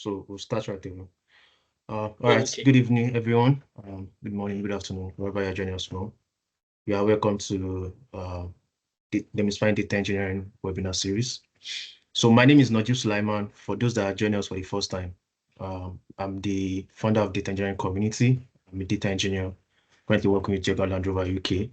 So we'll start right away. All Oh, right. okay. Good evening, everyone. Good morning, good afternoon, wherever you're joining us from. You are welcome to the Demystifying Data Engineering webinar series. So my name is Najeeb Sulaiman. For those that are joining us for the first time, I'm the founder of Data Engineering Community. I'm a data engineer currently working with Jaguar Land Rover UK.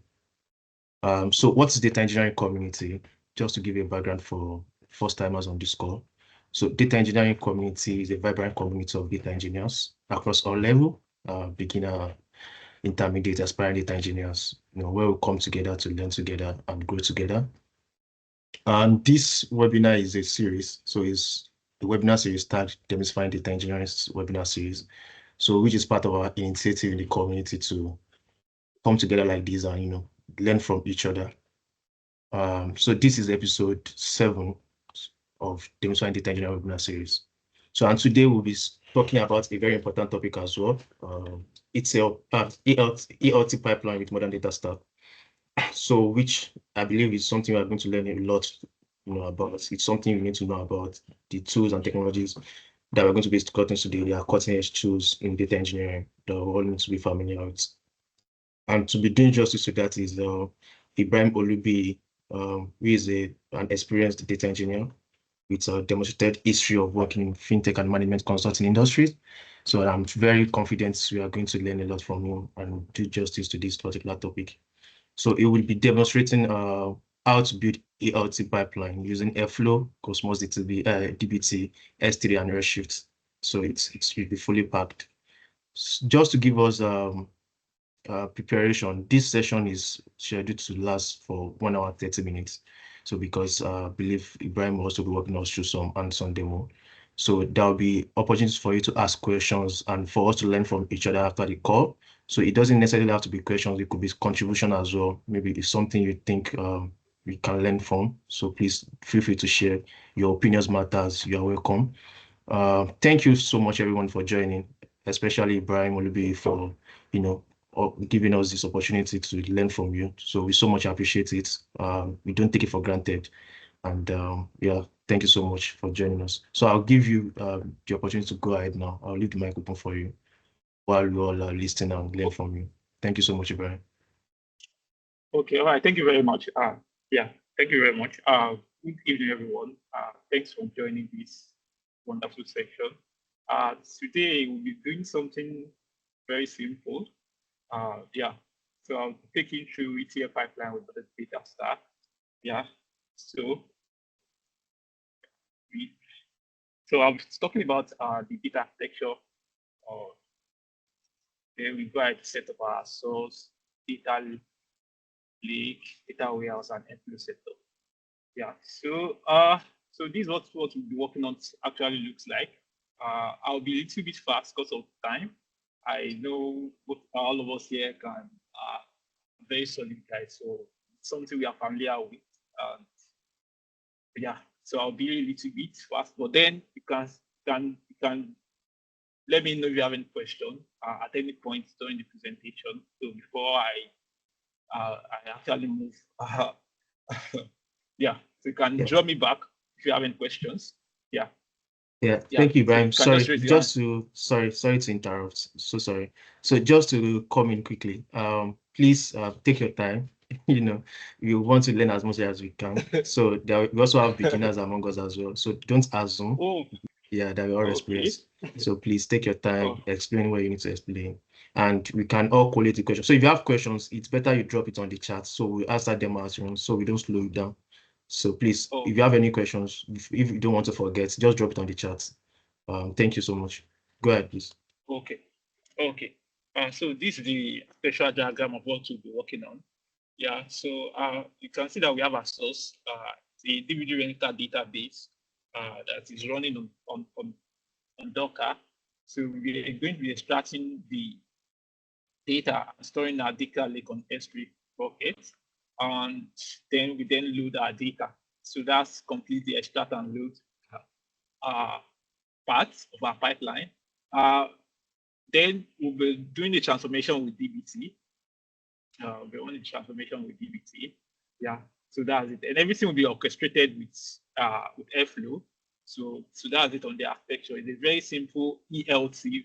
So what's Data Engineering Community? Just to give you a background for first timers on this call. So Data Engineering Community is a vibrant community of data engineers across all levels, beginner, intermediate, aspiring data engineers, where we come together to learn together and grow together. And this webinar is a series. So it's the webinar series tagged Demystifying Data Engineering webinar series. So which is part of our initiative in the community to come together like this and learn from each other. So this is episode 7 of Demystifying Data Engineering webinar series. So and today we'll be talking about a very important topic as well. It's ELT pipeline with modern data stack. So which I believe is something we are going to learn a lot about. It's something we need to know about the tools and technologies that we're going to be discussing today. They are cutting edge tools in data engineering that we all need to be familiar with. And to be doing justice to that is Ibrahim Olubi, who is an experienced data engineer with a demonstrated history of working in fintech and management consulting industries. So I'm very confident we are going to learn a lot from him and do justice to this particular topic. So it will be demonstrating how to build ELT pipeline using Airflow, Cosmos DBT, S3, and Redshift. So it will be fully packed. Just to give us preparation, this session is scheduled to last for 1 hour 30 minutes. So because I believe Ibrahim will also be working us through some hands-on demo. So there'll be opportunities for you to ask questions and for us to learn from each other after the call. So it doesn't necessarily have to be questions, it could be contribution as well. Maybe it's something you think we can learn from. So please feel free to share. Your opinions matters. You are welcome. Thank you so much everyone for joining, especially Ibrahim Olubi for giving us this opportunity to learn from you. So we so much appreciate it. We don't take it for granted. And yeah, thank you so much for joining us. So I'll give you the opportunity to go ahead now. I'll leave the mic open for you while we all are listening and learn from you. Thank you so much, Ibrahim. Okay. All right. Thank you very much. Yeah. Thank you very much. Good evening, everyone. Thanks for joining this wonderful session. Today we'll be doing something very simple. Yeah. So I'll be taking through ETL pipeline with the data stack. Yeah. So we So I was talking about the data architecture. Uh, then we go ahead to set up our source, data lake, data warehouse, and Airflow setup. Yeah. So this is what we'll be working on actually looks like. I'll be a little bit fast because of time. I know all of us here can very solid guys, so it's something we are familiar with. Yeah. So I'll be a little bit fast, but then you can let me know if you have any question at any point during the presentation. So before I actually move, yeah, so you can Yeah. draw me back if you have any questions. Yeah, Yeah, yeah. thank you, So you Ibrahim. can just Sorry, raise your hand. just to sorry to interrupt. So sorry. So just to come in quickly, please take your time. We want to learn as much as we can. So we also have beginners among us as well. So don't assume, Oh, yeah, that we're all okay. experienced. So please take your Oh, time, explain what you need to explain, and we can all collate the questions. So if you have questions, it's better you drop it on the chat so we answer them as well, so we don't slow you down. So please, if you okay, have any questions, if you don't want to forget, just drop it on the chat. Thank you so much. Go ahead, please. okay, okay. So this is the spatial diagram of what we'll be working on. Yeah. So you can see that we have a source, the DVD rental database that is running on Docker. So we are going to be extracting the data and storing our data lake on S3 bucket. And then we then load our data. So that's complete the extract and load part of our pipeline. Then we'll be doing the transformation with DBT. We'll be running the transformation with DBT. Yeah, so that's it. And everything will be orchestrated with Airflow. So that's it on the architecture. It's a very simple ELT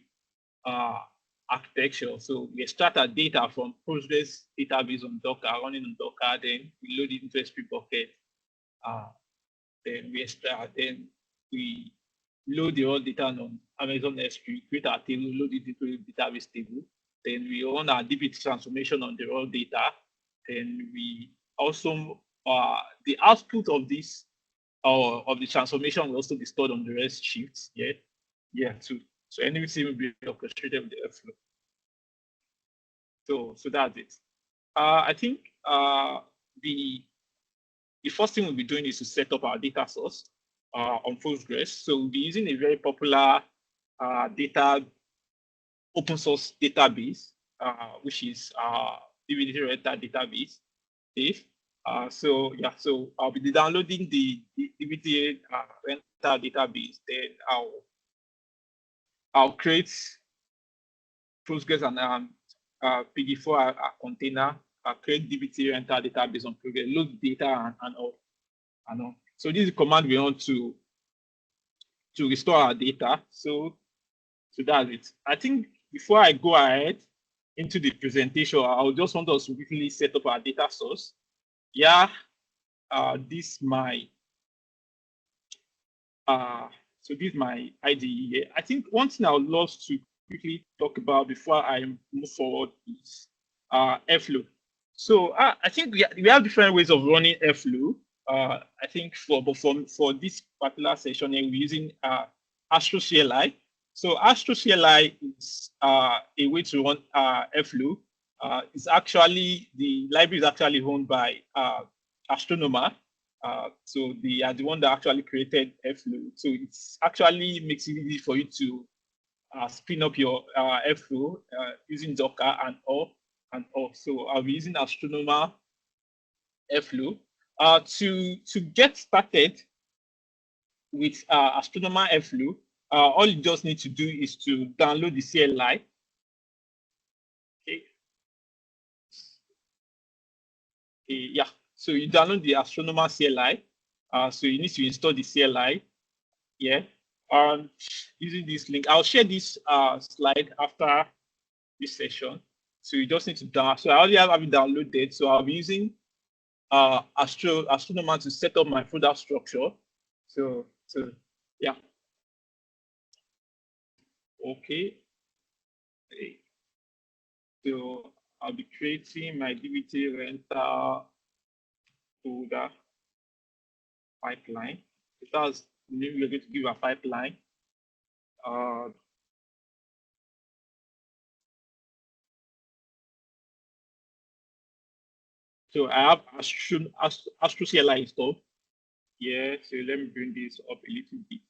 architecture. So we extract our data from Postgres database on Docker, running on Docker, then we load it into S3 bucket. Then we extract, then we load the raw data on Amazon S3, create our table, load it into the database table. Then we run our DBT transformation on the raw data. Then we also, the output of this, of the transformation will also be stored on the REST shifts. Yeah, too. So anything will be orchestrated with the Airflow. So that's it. I think the first thing we'll be doing is to set up our data source on Postgres. So we'll be using a very popular open source database, which is DBT rental database. So I'll be downloading the DBT rental database. Then I'll create Postgres and PD4 container. I'll create DBT rental database on Postgres, load data and all. So this is the command we want to restore our data. So that's it. I think before I go ahead into the presentation, I'll just want us to quickly set up our data source. Yeah, this my so this is my IDE here. I think one thing I would love to quickly talk about before I move forward is Airflow. So I think we have different ways of running Airflow. I think for this particular session here, we're using Astro CLI. So Astro CLI is a way to run Airflow. It's actually, the library is actually owned by Astronomer. So they are the one that actually created Airflow. So it's actually makes it easy for you to spin up your Airflow using Docker and all. So I'll be using Astronomer Airflow. To get started with Astronomer Airflow, all you just need to do is to download the CLI. Okay. Yeah. So you download the Astronomer CLI. So you need to install the CLI. Yeah. Using this link, I'll share this slide after this session. So you just need to download. So I already have it downloaded. So I'll be using Astronomer to set up my folder structure. So yeah. Okay. So I'll be creating my DBT rental folder pipeline. Because we're going to give a pipeline. So I have Astro CLI installed. Yeah, so let me bring this up a little bit.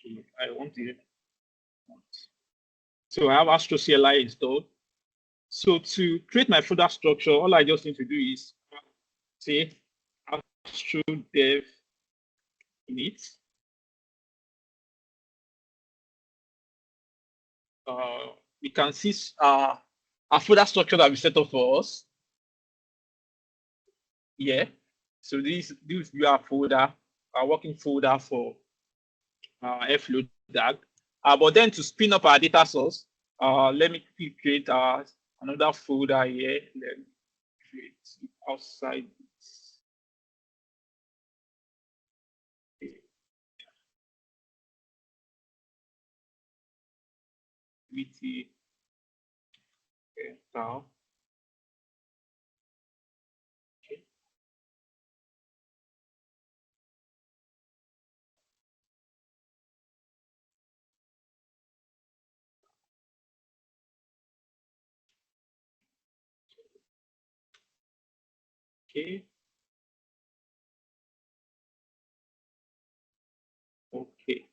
Okay, I want it. So I have Astro CLI installed. So to create my folder structure, all I just need to do is say Astro dev init. We can see our folder structure that we set up for us. Yeah. So this is our folder, our working folder for Airflow DAG. But then to spin up our data source, let me quickly create another folder here. Let me create outside this. VT now. Okay. Okay. Okay.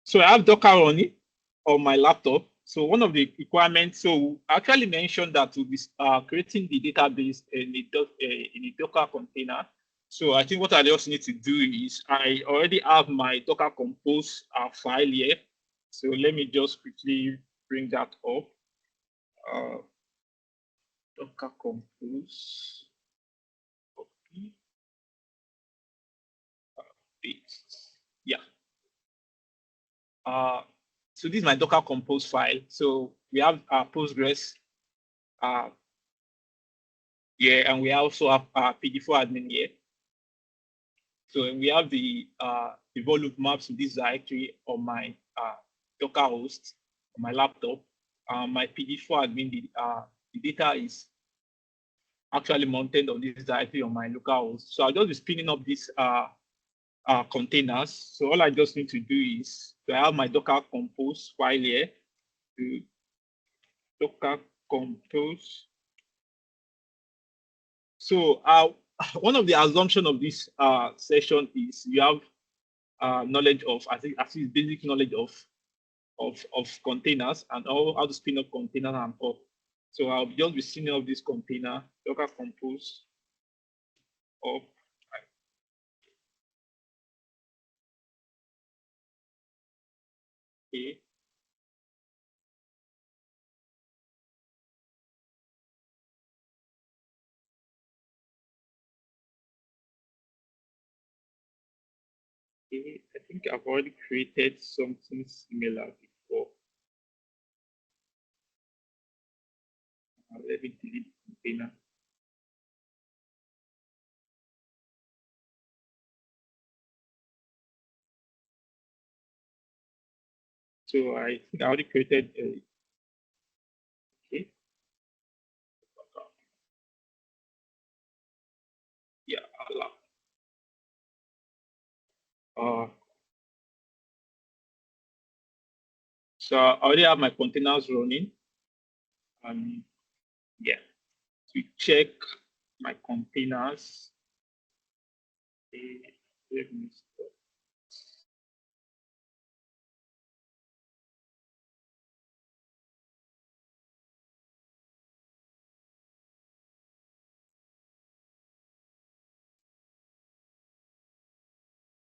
So I have Docker running on my laptop. So one of the requirements, so I actually mentioned that we'll be creating the database in a Docker container. So I think what I just need to do is I already have my Docker Compose file here. So let me just quickly bring that up. Docker compose. Copy. Paste. Yeah. So this is my Docker compose file. So we have our Postgres. Yeah, and we also have our PD4 admin here. So we have the volume maps to this directory on my Docker host on my laptop. My PD4 admin, the data is actually mounted on this directory on my local host. So I'll just be spinning up these containers. So all I just need to do is to have my Docker compose file here. To Docker compose. So one of the assumptions of this session is you have knowledge of, I think, at least basic knowledge of containers and how to spin up containers and all. So I'll just be spinning up this container, Docker compose up. Okay. Okay. I think I've already created something similar before. Let me delete the container. So I think I already created a, okay. Yeah, allow. So I already have my containers running. Yeah, to check my containers. Let me stop.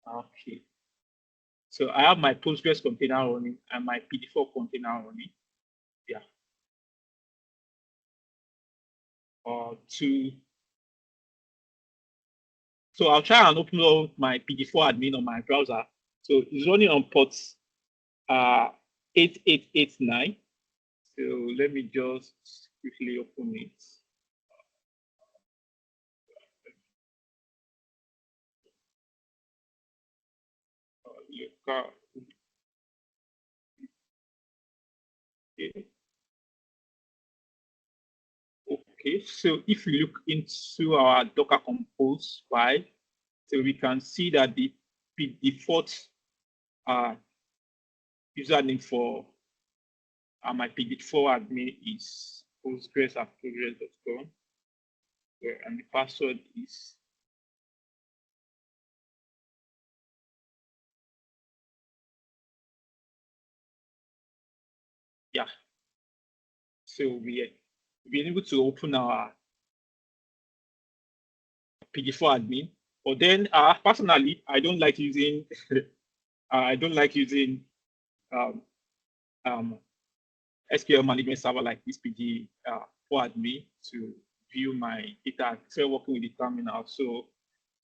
Okay. So I have my Postgres container running and my PD4 container running. Yeah. To So I'll try and open up my PD4 admin on my browser. So it's running on ports 8889. So let me just quickly open it. Okay. Okay, so if you look into our Docker Compose file, so we can see that the default uh, username for my PD4 admin is postgres@postgres.com, and the password is yeah. So we've been able to open our PD4 admin, but then personally, I don't like using I don't like using um, um, SQL management server like this PD for me to view my data. Instead of working with the terminal. So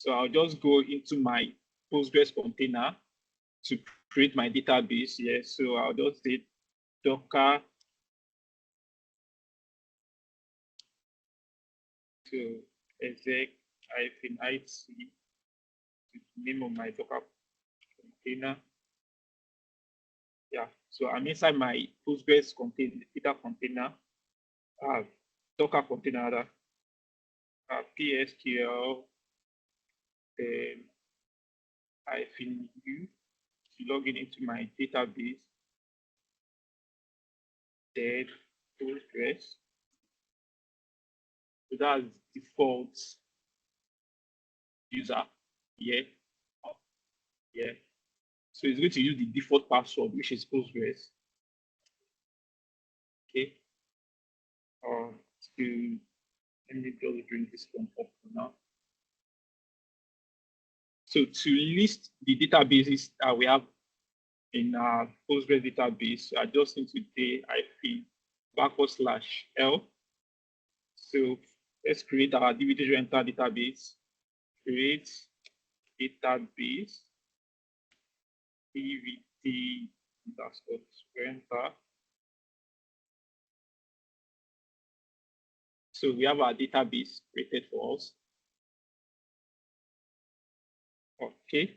I'll just go into my Postgres container to create my database here. So I'll just say Docker to exec-it, name of my Docker container. Yeah, so I'm inside my Postgres container, data container, Docker container, PSQL, then -u to log in into my database, then Postgres. So that's default user. Yeah. Yeah. So it's going to use the default password, which is Postgres. Okay. To let me just bring this one up for now. So to list the databases that we have in our Postgres database, I just need to say /L. So let's create our DVD rental database. Create database DVD underscore rental. So we have our database created for us. Okay.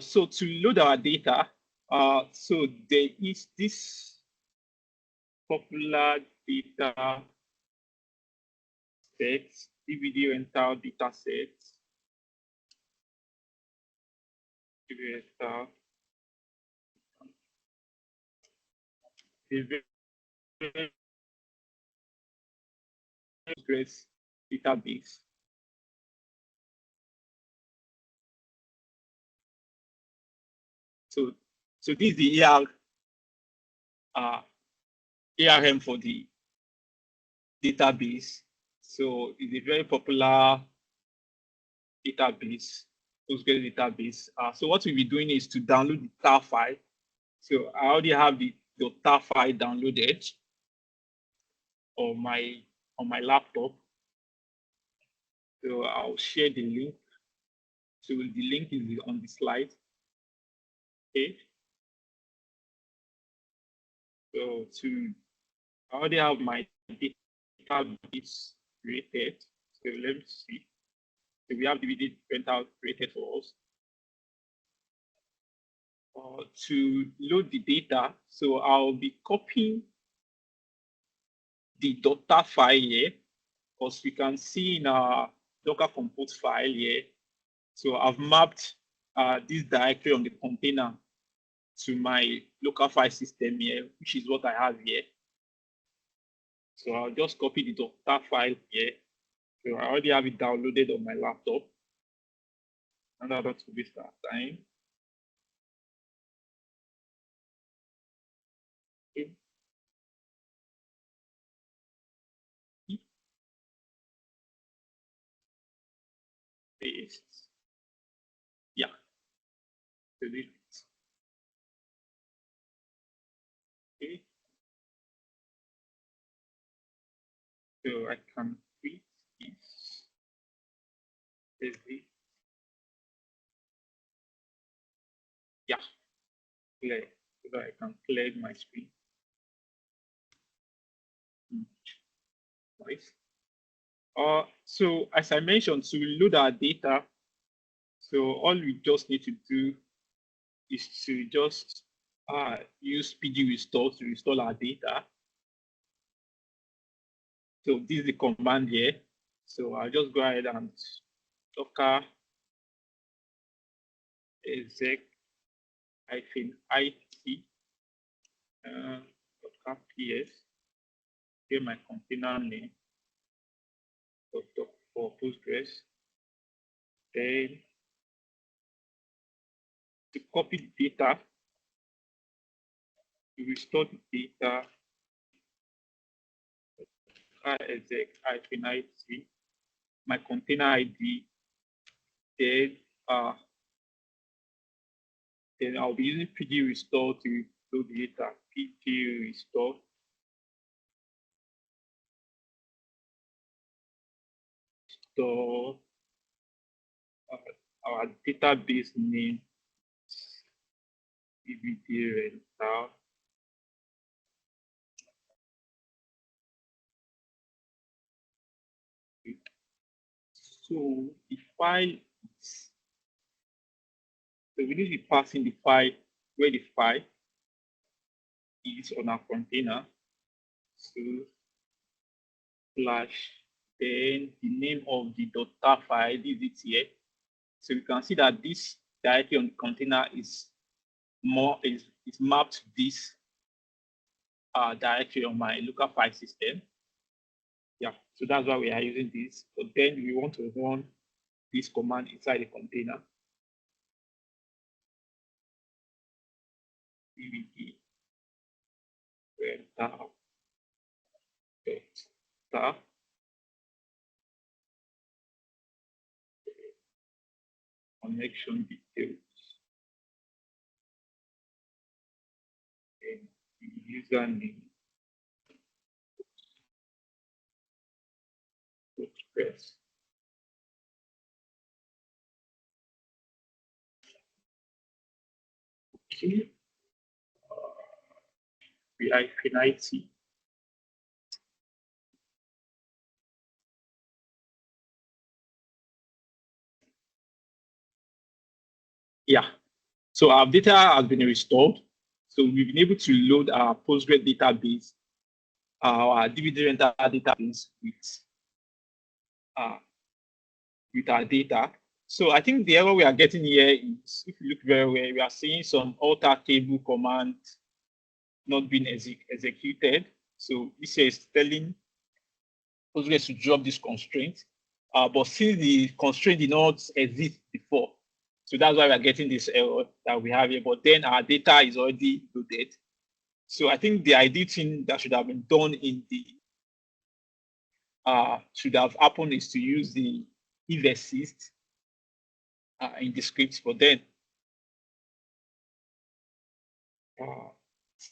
So to load our data, so there is this popular data set, DVD rental data set, DVD rental, great database. So, so this is the uh, ARM for the database. So it's a very popular database, Postgres database. So what we'll be doing is to download the tar file. So I already have the tar file downloaded on my laptop. So I'll share the link. So the link is on the slide. Okay. So I already have my database created. So let me see. So we have DVD printout created for us. To load the data, so I'll be copying the .tar file here, because we can see in our Docker Compose file here. So I've mapped this directory on the container to my local file system here, which is what I have here. So I'll just copy the .tar file here. So I already have it downloaded on my laptop. And I don't waste our time. Okay. Paste. Yeah. So this. Okay. So I can create this. Yeah, clear. So that I can clear my screen. Nice. So as I mentioned, to load our data, so all we just need to do is to just use pg restore to restore our data. So this is the command here. So I'll just go ahead and docker exec -it docker ps, get my container name for Postgres. Then to copy the data, you restore the data exec -it, my container ID, then then I'll be using pg restore to load the data. Pg restore store our database name dvd rental. So the file is, so we need to be passing the file where the file is on our container. So slash, then the name of the .tar file, this is here. So you can see that this directory on the container is mapped to this directory on my local file system. Yeah, so that's why we are using this. But then we want to run this command inside the container. dvd rental .tar connection details. username, Postgres. Okay, -IT. Yeah, so our data has been restored. So we've been able to load our Postgres database, our DVD rental database uh, with our data. So I think the error we are getting here is, if you look very well, we are seeing some alter table command not being executed. So this is telling Postgres to drop this constraint. But since the constraint did not exist before, so that's why we are getting this error that we have here. But then our data is already loaded. So I think the ideal thing that should have been done in the should have happened is to use the if exist in the script. But then uh,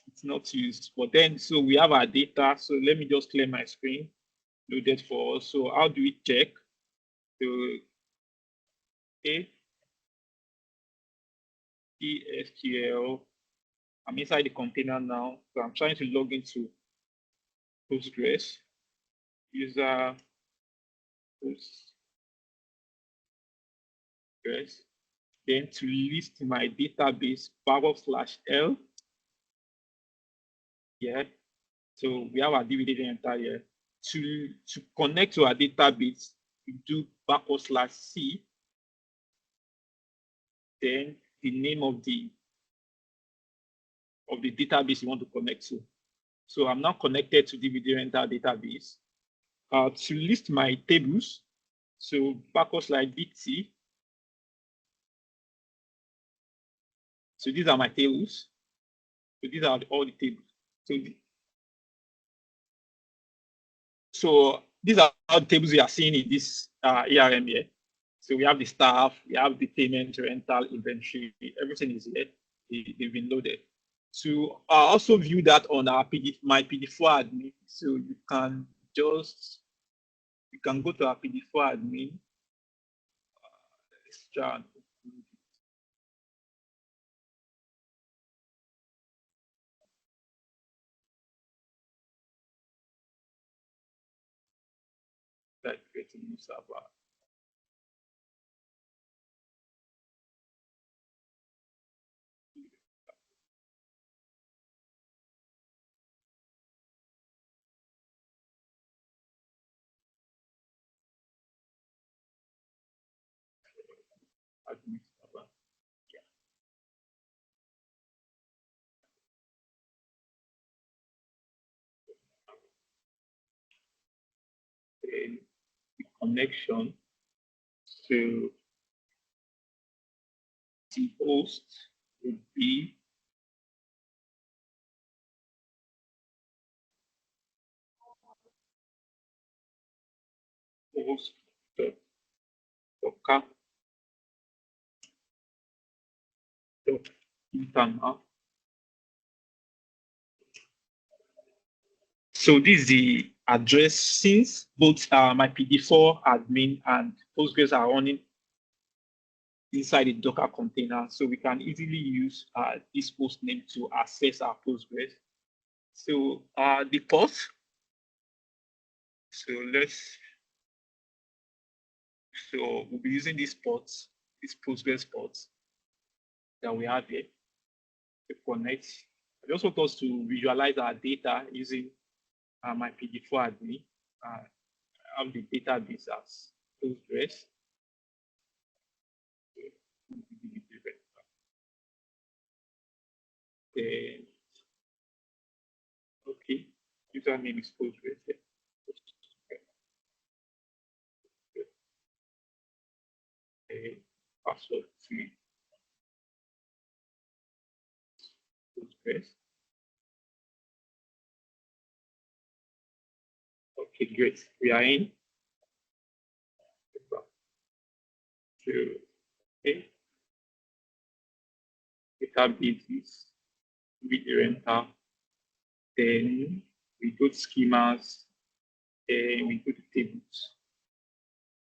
it's not used. But then, so we have our data. So let me just clear my screen, load it for us. So how do we check? So SQL. I'm inside the container now. So I'm trying to log into Postgres. User Postgres. Then to list my database, /L. Yeah. So we have our DVD enter here. To connect to our database, we do /C. Then the name of the database you want to connect to. So I'm now connected to DVD rental database. To list my tables, so /BT. So these are my tables. So these are all the tables. So these are all the tables we are seeing in this ARM here. So we have the staff, we have the payment, rental, inventory, everything is here. They've been loaded. To also view that on our my PD4 admin, so you can go to our PD4 admin. Let's try and create a new server. Admin server. Then the connection to the host would be host.docker.internal. So this is the address since both my PD4 admin and Postgres are running inside the Docker container. So we can easily use this host name to access our Postgres. So the port. So we'll be using this port, this Postgres port that we have here to connect. I just want us to visualize our data using my PD4 admin. I have the database as Postgres. Then, okay, username is Postgres. Password to Postgres. Okay, great. We are in. To okay. Database is with rental Then we go to schemas, then we go to tables.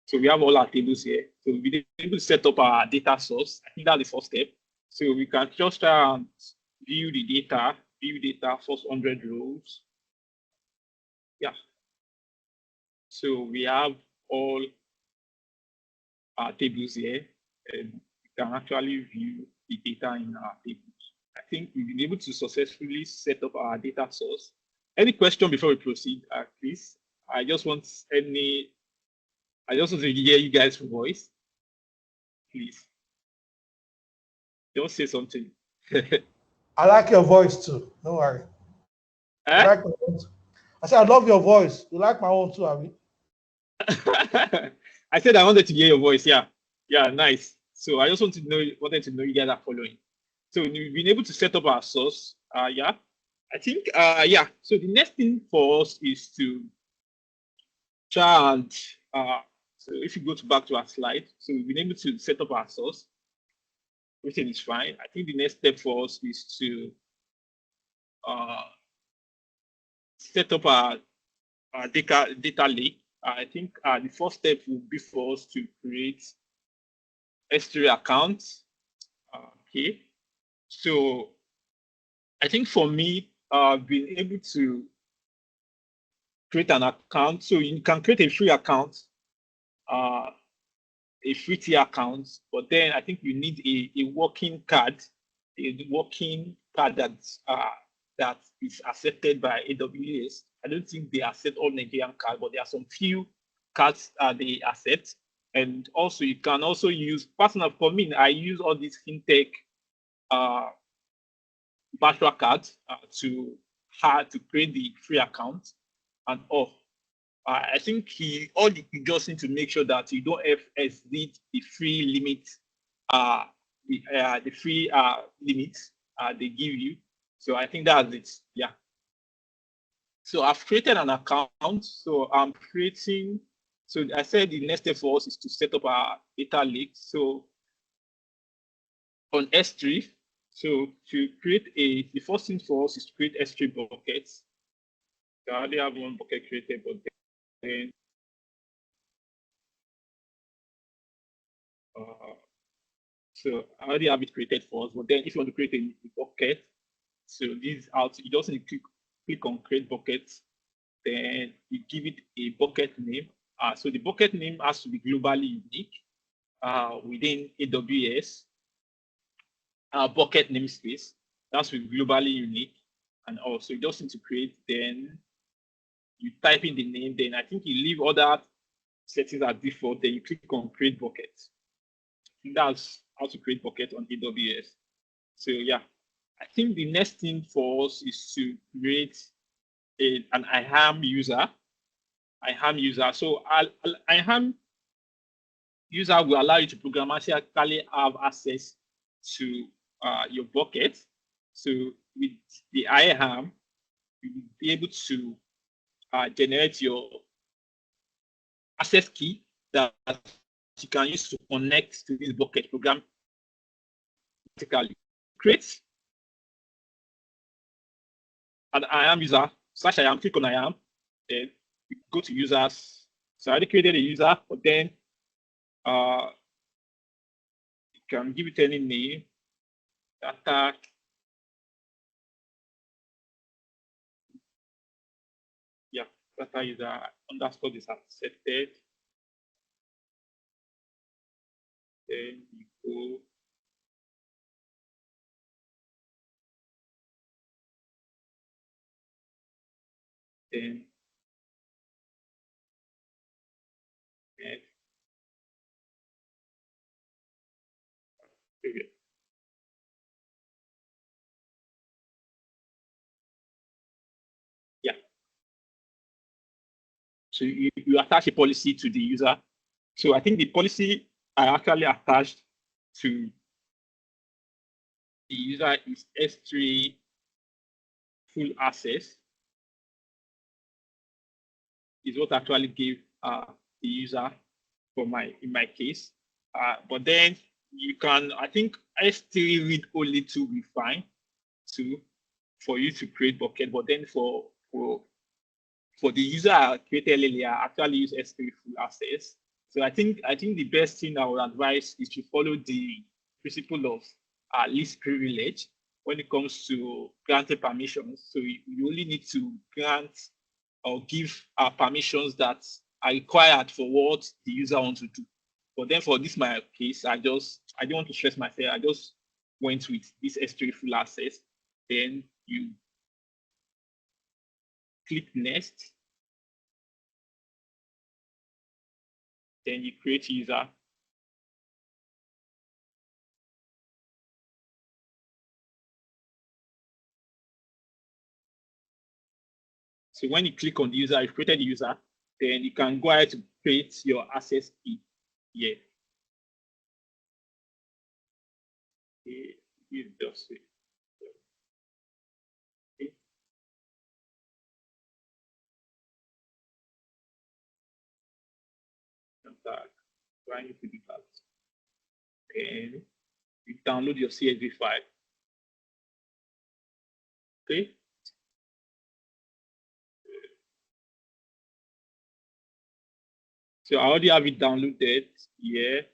So we have all our tables here. So we've been able to set up our data source. I think that's the first step. So we can just try and view data, first 100 rows. Yeah. So we have all our tables here, and we can actually view the data in our tables. I think we've been able to successfully set up our data source. Any question before we proceed, please? I just want to hear you guys' voice, please. Don't say something. I like your voice too. Don't worry. You Eh? like my own too. I said I love your voice. You like my own too, Abby. I said I wanted to hear your voice. Yeah, yeah, nice. So I just wanted to know you guys are following. So we've been able to set up our source. Yeah, I think. Yeah. So the next thing for us is to try and. So if you go back to our slide, so we've been able to set up our source. Everything is fine. I think the next step for us is to uh, set up our data lake. I think the first step will be for us to create S3 accounts. Okay, so I think for me, being able to create an account, so you can create a free account, uh, a free tier account, but then I think you need a working card, that is accepted by AWS. I don't think they accept all Nigerian cards, but there are some few cards they accept. And also, you can also use personal. For me, I use all these fintech uh, virtual cards to create the free account and all. I think you just need to make sure that you don't exceed the free limit, the free limits they give you. So I think that's it. Yeah. So I've created an account. So I'm creating. So I said the next step for us is to set up our data lake. So on S3, so to create the first thing for us is to create S3 buckets. So I already have one bucket created, but then uh, so I already have it created for us. But then if you want to create a bucket, so this out, you just need to click on create bucket, then you give it a bucket name. So the bucket name has to be globally unique within AWS. Bucket namespace, that's to be globally unique. And also you just need to create, then you type in the name, then I think you leave other settings as default, then you click on create bucket. That's how to create bucket on AWS. So yeah, I think the next thing for us is to create an IAM user. IAM user. So IAM user will allow you to programmatically have access to your bucket. So with the IAM, you will be able to generate your access key that you can use to connect to this bucket program. Create an IAM user, slash IAM, click on IAM, then you go to users. So I already created a user, but then you can give it any name, data. Yeah, data user underscore is accepted. Then you go. Then next. Okay. Yeah. So you attach a policy to the user. So I think the policy I actually attached to the user is S3 full access is what actually gave the user in my case. But then you can, I think S3 read only to be fine too. for you to create bucket, but then for the user I created earlier, I actually use S3 full access. So I think the best thing I would advise is to follow the principle of least privilege when it comes to granted permissions. So you only need to grant or give permissions that are required for what the user wants to do. But then for this my case, I didn't want to stress myself. I just went with this S3 full access. Then you click next. Then you create user. So when you click on the user, you've created the user, then you can go ahead to create your access key here. Okay, you just say. Okay. That. Trying to do that. Then you download your CSV file. Okay. So I already have it downloaded here.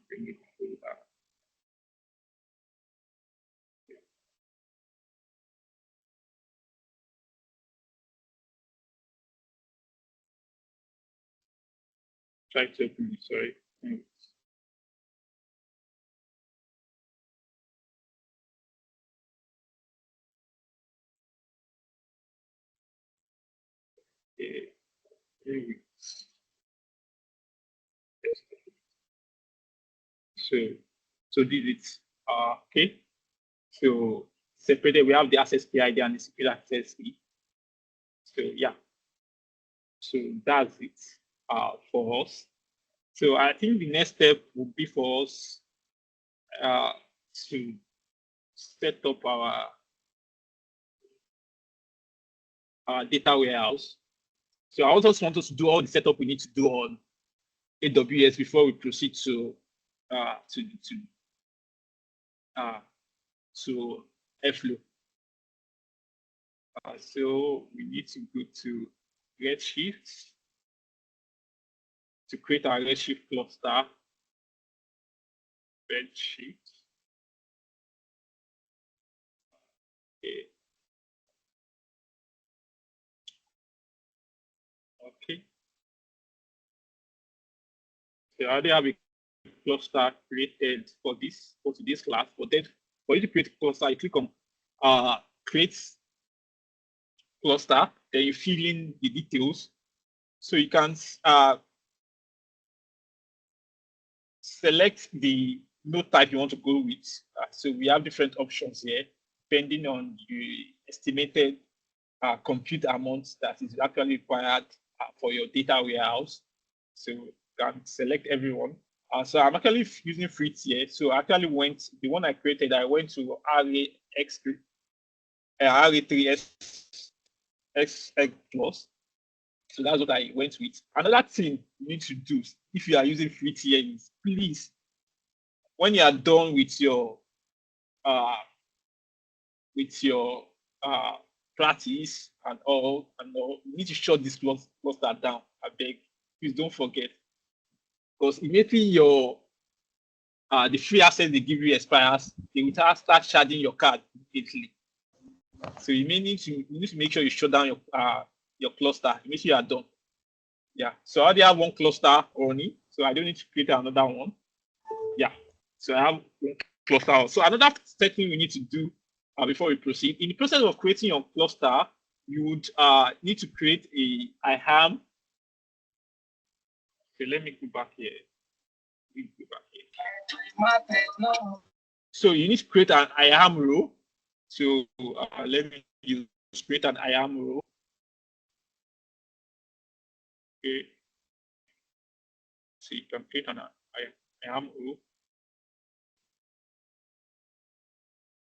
Bring it over. Try to open it, sorry. Okay. So this is okay. So separated, we have the access key ID and the secret access key. So yeah, so that's it for us. So I think the next step would be for us to set up our data warehouse. So I also want us to do all the setup we need to do on AWS before we proceed to Airflow. So we need to go to Redshift to create our Redshift cluster. Redshift. Okay. Okay. So I already have a cluster created for this class. But then for you to create a cluster, you click on create cluster, then you fill in the details. So you can select the node type you want to go with. So we have different options here, depending on the estimated compute amount that is actually required for your data warehouse. So you can select everyone. So I'm actually using free tier. So I actually the one I created, I went to RA3X plus. So that's what I went with. Another thing you need to do if you are using free tier is please, when you are done with your practice and all, you need to shut this cluster down. I beg, please don't forget, because immediately your the free access they give you expires, they will start charging your card immediately. So you need to make sure you shut down your cluster. Make sure you are done. Yeah. So I already have one cluster running, so I don't need to create another one. Yeah. So I have one cluster. So another thing we need to do before we proceed, in the process of creating your cluster, you would need to create a IAM. Okay, let me go back here. So you need to create an IAM row. So let me create an IAM row. Okay. So you can create an IAM row.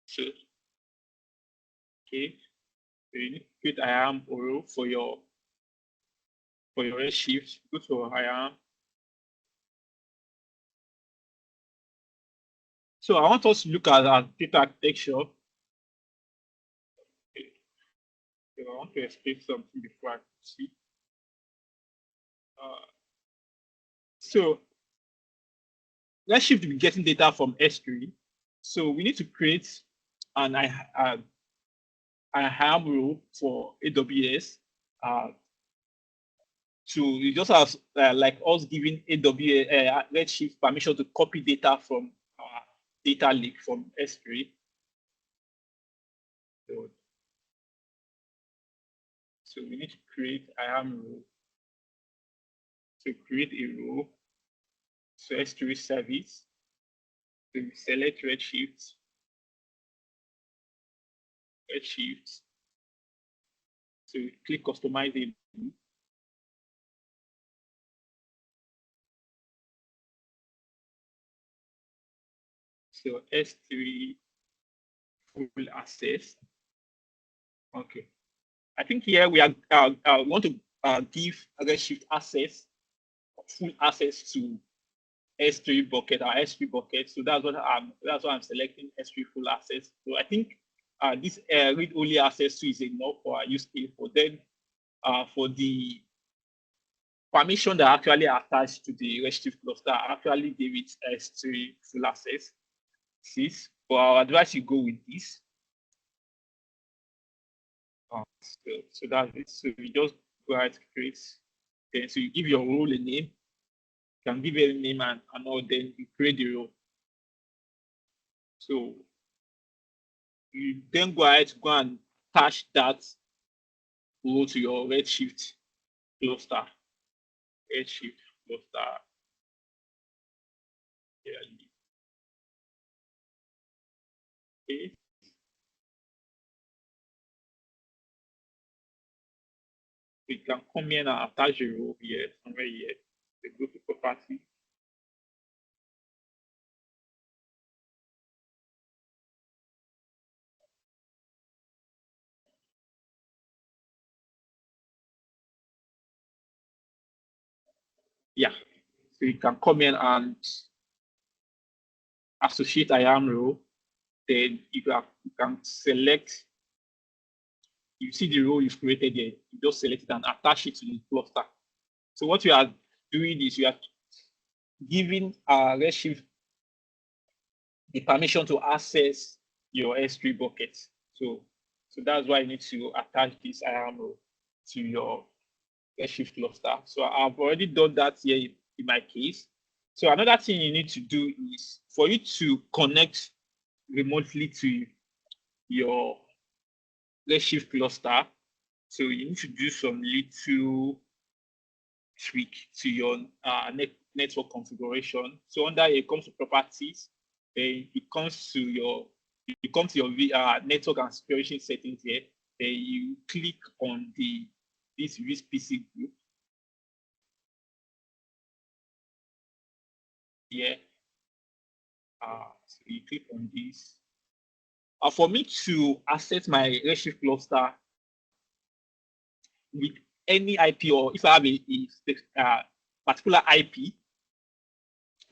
So okay. So you need to create IAM row for your Redshift. Go to IAM. So I want us to look at our data architecture. Okay. So I want to explain something before I proceed. So let's shift to be getting data from S3. So we need to create an IAM role for AWS. So it just has like us giving AWS Redshift permission to copy data from our data lake from S3. So we need to create IAM role. So create a role. So S3 service. So we select Redshift. So we click customize it. So S3 full access. Okay. I think here we are want to give Redshift access, full access to S3 bucket, our S3 bucket. So that's what I'm selecting S3 full access. So I think this read only access to is enough for our use case. But then for the permission that actually attached to the Redshift cluster, actually give it S3 full access. But I would advise you go with this. So that's it. So you just go ahead to create. Then so you give your role a name. You can give it a name and all. Then you create the role. So you then go ahead to go and attach that role to your Redshift cluster. Redshift cluster. Okay. So you can come here and attach the role here, somewhere here. So go to property. Yeah. So you can come in and associate IAM role. Then you can select, you see the role you've created here, you just select it and attach it to the cluster. So what you are doing is you are giving Redshift the permission to access your S3 bucket. So that's why you need to attach this IAM role to your Redshift cluster. So I've already done that here in my case. So another thing you need to do is for you to connect remotely to your Redshift cluster. So you need to do some little tweak to your network configuration. So under here, it comes to properties, then it comes to your network and security settings here. Then you click on this vSPC group here. So you click on this. For me to access my Redshift cluster with any IP, or if I have a particular IP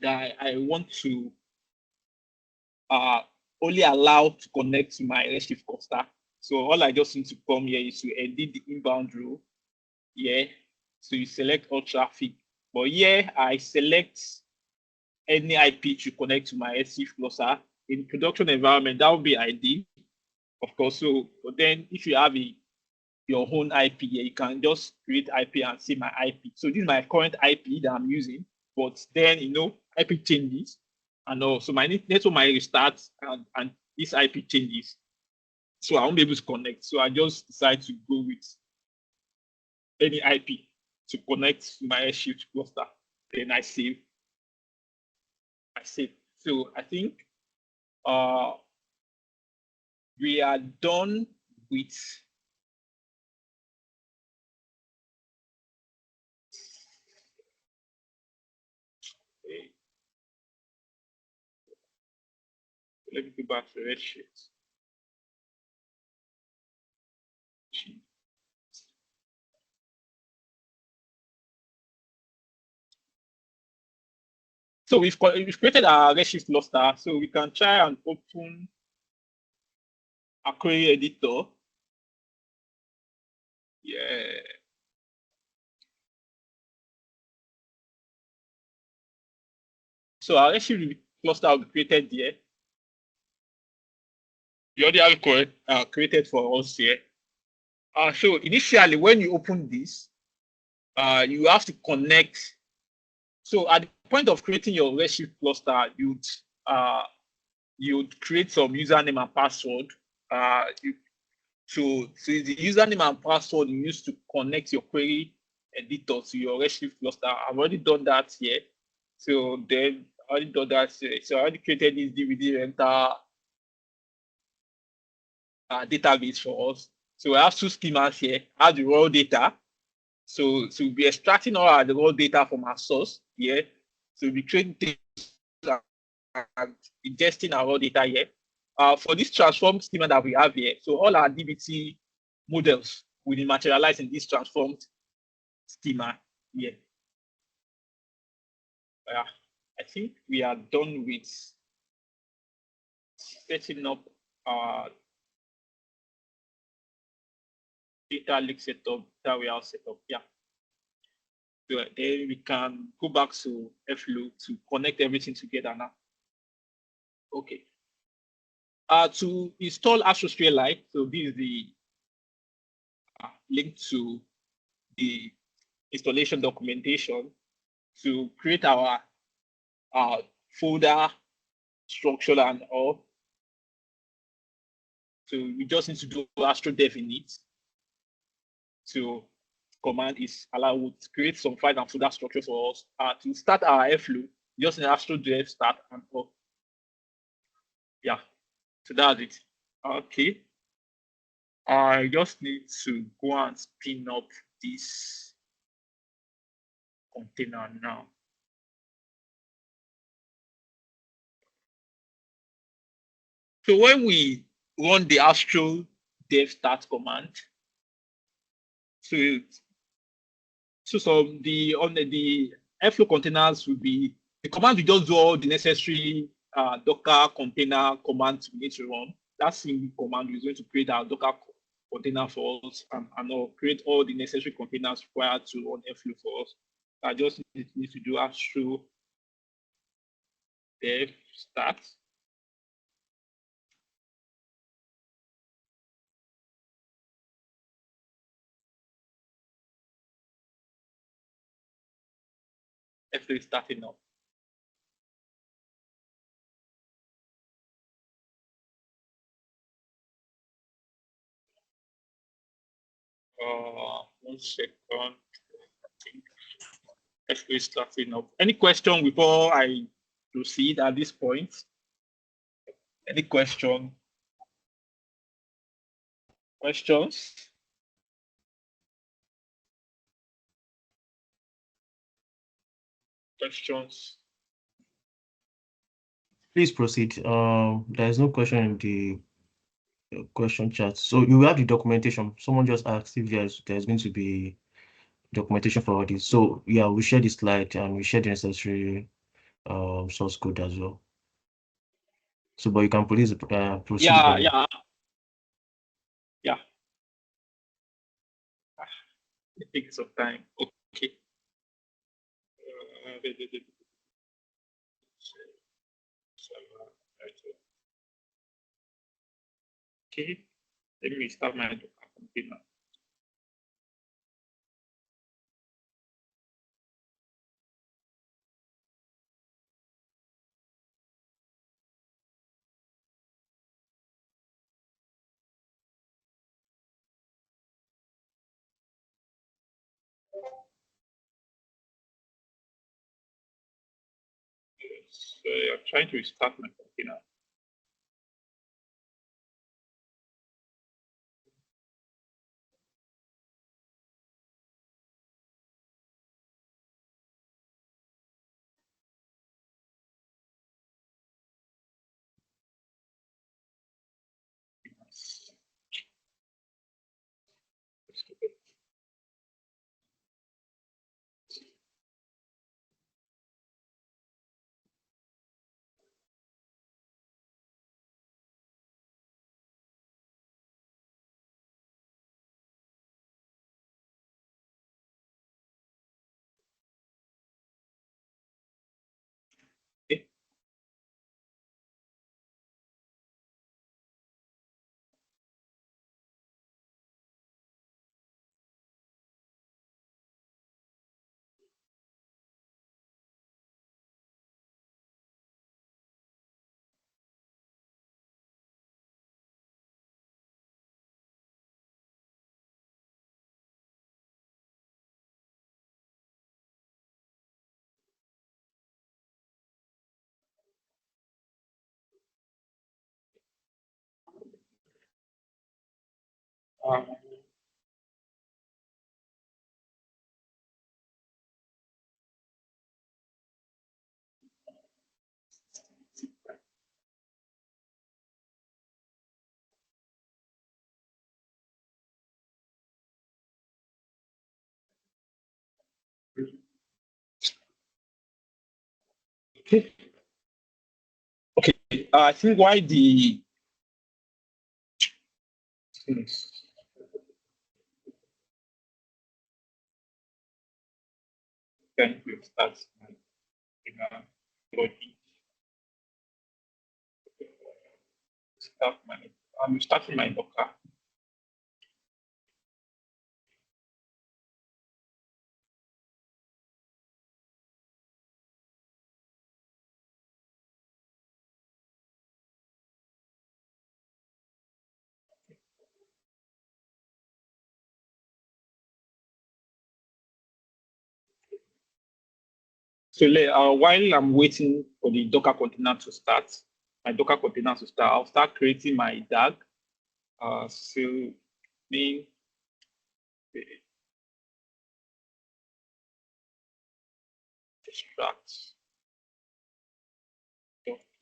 that I want to only allow to connect to my Redshift cluster. So all I just need to come here is to edit the inbound rule. Yeah. So you select all traffic. But here I select any IP to connect to my Redshift cluster. In production environment, that would be ideal, of course. So, but then if you have your own IP here, you can just create IP and see my IP. So this is my current IP that I'm using. But then IP changes, and also my network might restart and this IP changes. So I won't be able to connect. So I just decide to go with any IP to connect to my Redshift cluster. Then I save. So I think we are done with let me go back to Redshift. So we've created our Redshift cluster. So we can try and open a query editor. Yeah. So our Redshift cluster will be created here. We already have created for us here. So initially, when you open this, you have to connect. So at the point of creating your Redshift cluster, you'd create some username and password. So the username and password you use to connect your query editor to your Redshift cluster. I've already done that here. So then I already done that here. So I already created this DVD renter database for us. So I have two schemas here. I have the raw data. So we'll be extracting all the raw data from our source here. So we'll be creating things and ingesting our raw data here. For this transform schema that we have here, so all our DBT models will be materialized in this transformed schema here. I think we are done with setting up our data lake setup, data warehouse setup. Yeah. So then we can go back to Flow to connect everything together now. Okay. To install AstroSphere Lite, so this is the link to the installation documentation to create our folder structure and all. So we just need to do astrodev in it. So command is allow to create some file and folder structure for us. To start our Airflow, just in astrodev start and all. Yeah, so that's it. Okay. I just need to go and spin up this container now. So when we run the astro dev start command, so some the Airflow containers will be the command will just do all the necessary Docker container commands we need to run. That single command is going to create our Docker container for us and create all the necessary containers required to run Airflow for us. I just need to do astro dev start. Airflow is starting up. One second. I think Airflow is starting up. Any question before I proceed at this point? Any question? Questions? Questions? Please proceed. There is no question in the question chat. So you have the documentation. Someone just asked if there's going to be documentation for all this. So yeah, we share the slide and we share the necessary source code as well. So, but you can please proceed. Yeah. It takes some time. Okay. Okay. Let me start my container. So I'm trying to start my container. Um, okay. Okay. I think why the can we start my body start my I'm starting my Docker. So while I'm waiting for the Docker container to start, I'll start creating my DAG. So main extract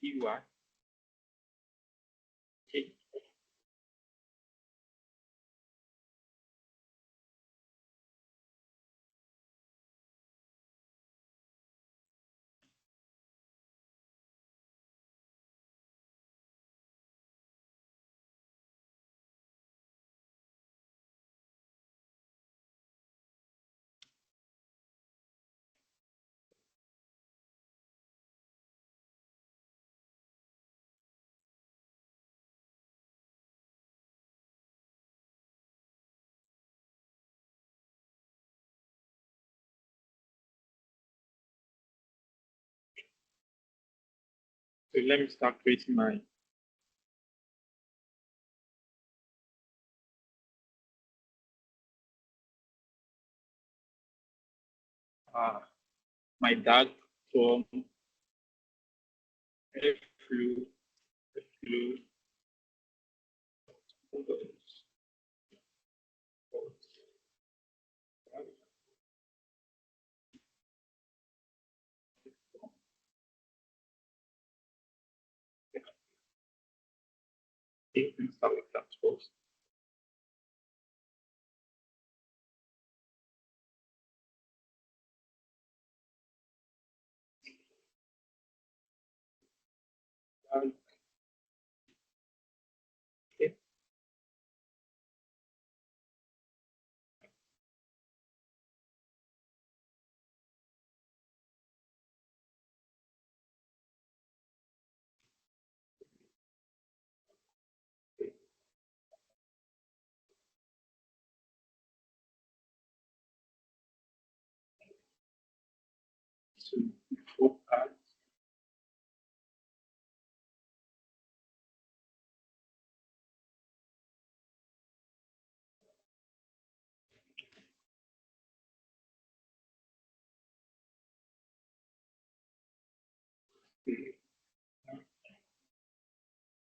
py. Okay. So let me start creating uh, my DAG from flow. Start with that first. Okay. So before that,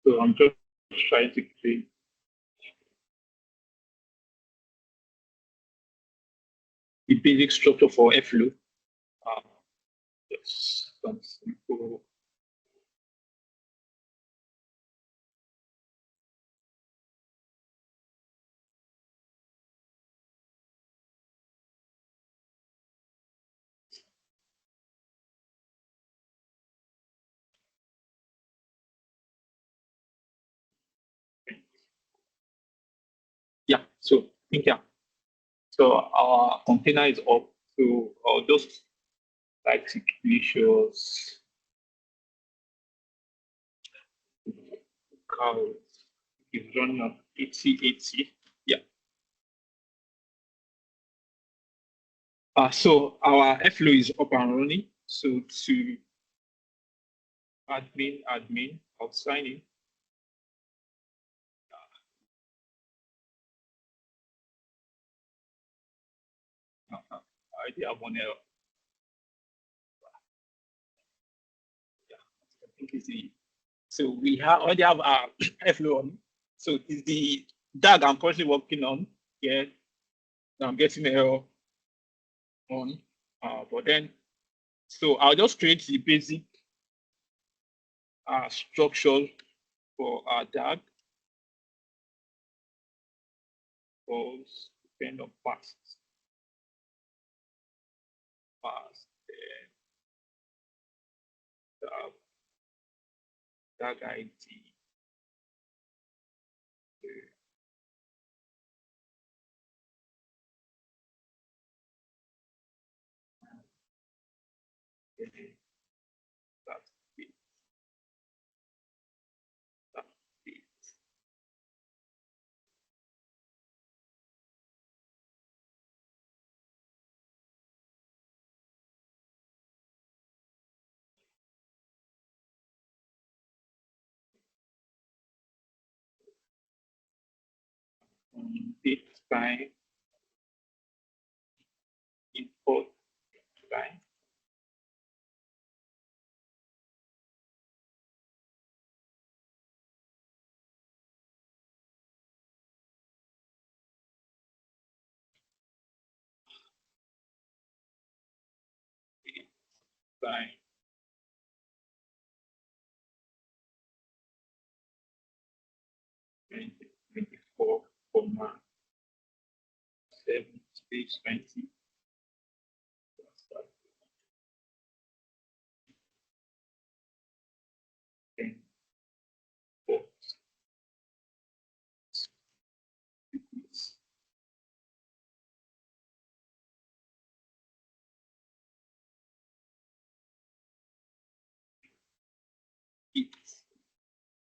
so I'm just trying to create the basic structure for Flow. Uh, just some simple. Yeah. So think yeah. So our container is up. So I'll just like to issues cows is running on 8080. Yeah. So our Flow is up and running. So to admin, I'll sign in. I already have one error. Yeah. I think it's the so we have already have our Flow on. So is the DAG I'm currently working on. Yeah, I'm getting error on. But then, so I'll just create the basic structure for our DAG. False, depend on past. DAG ID. That's it. That's it. Date time, import time. Time 2024, 7 space 20. Then 4 degrees.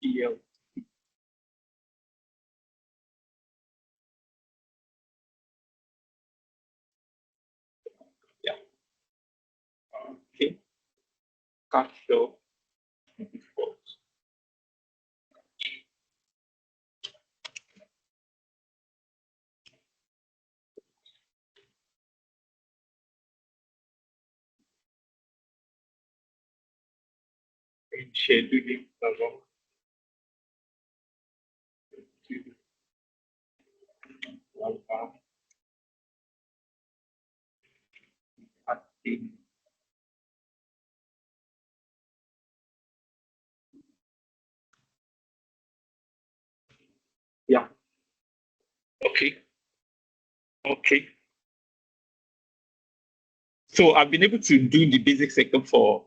ETL. Yeah. Okay. Capture default. And scheduling along to Alpha acting. Yeah. Okay. Okay. So I've been able to do the basic setup for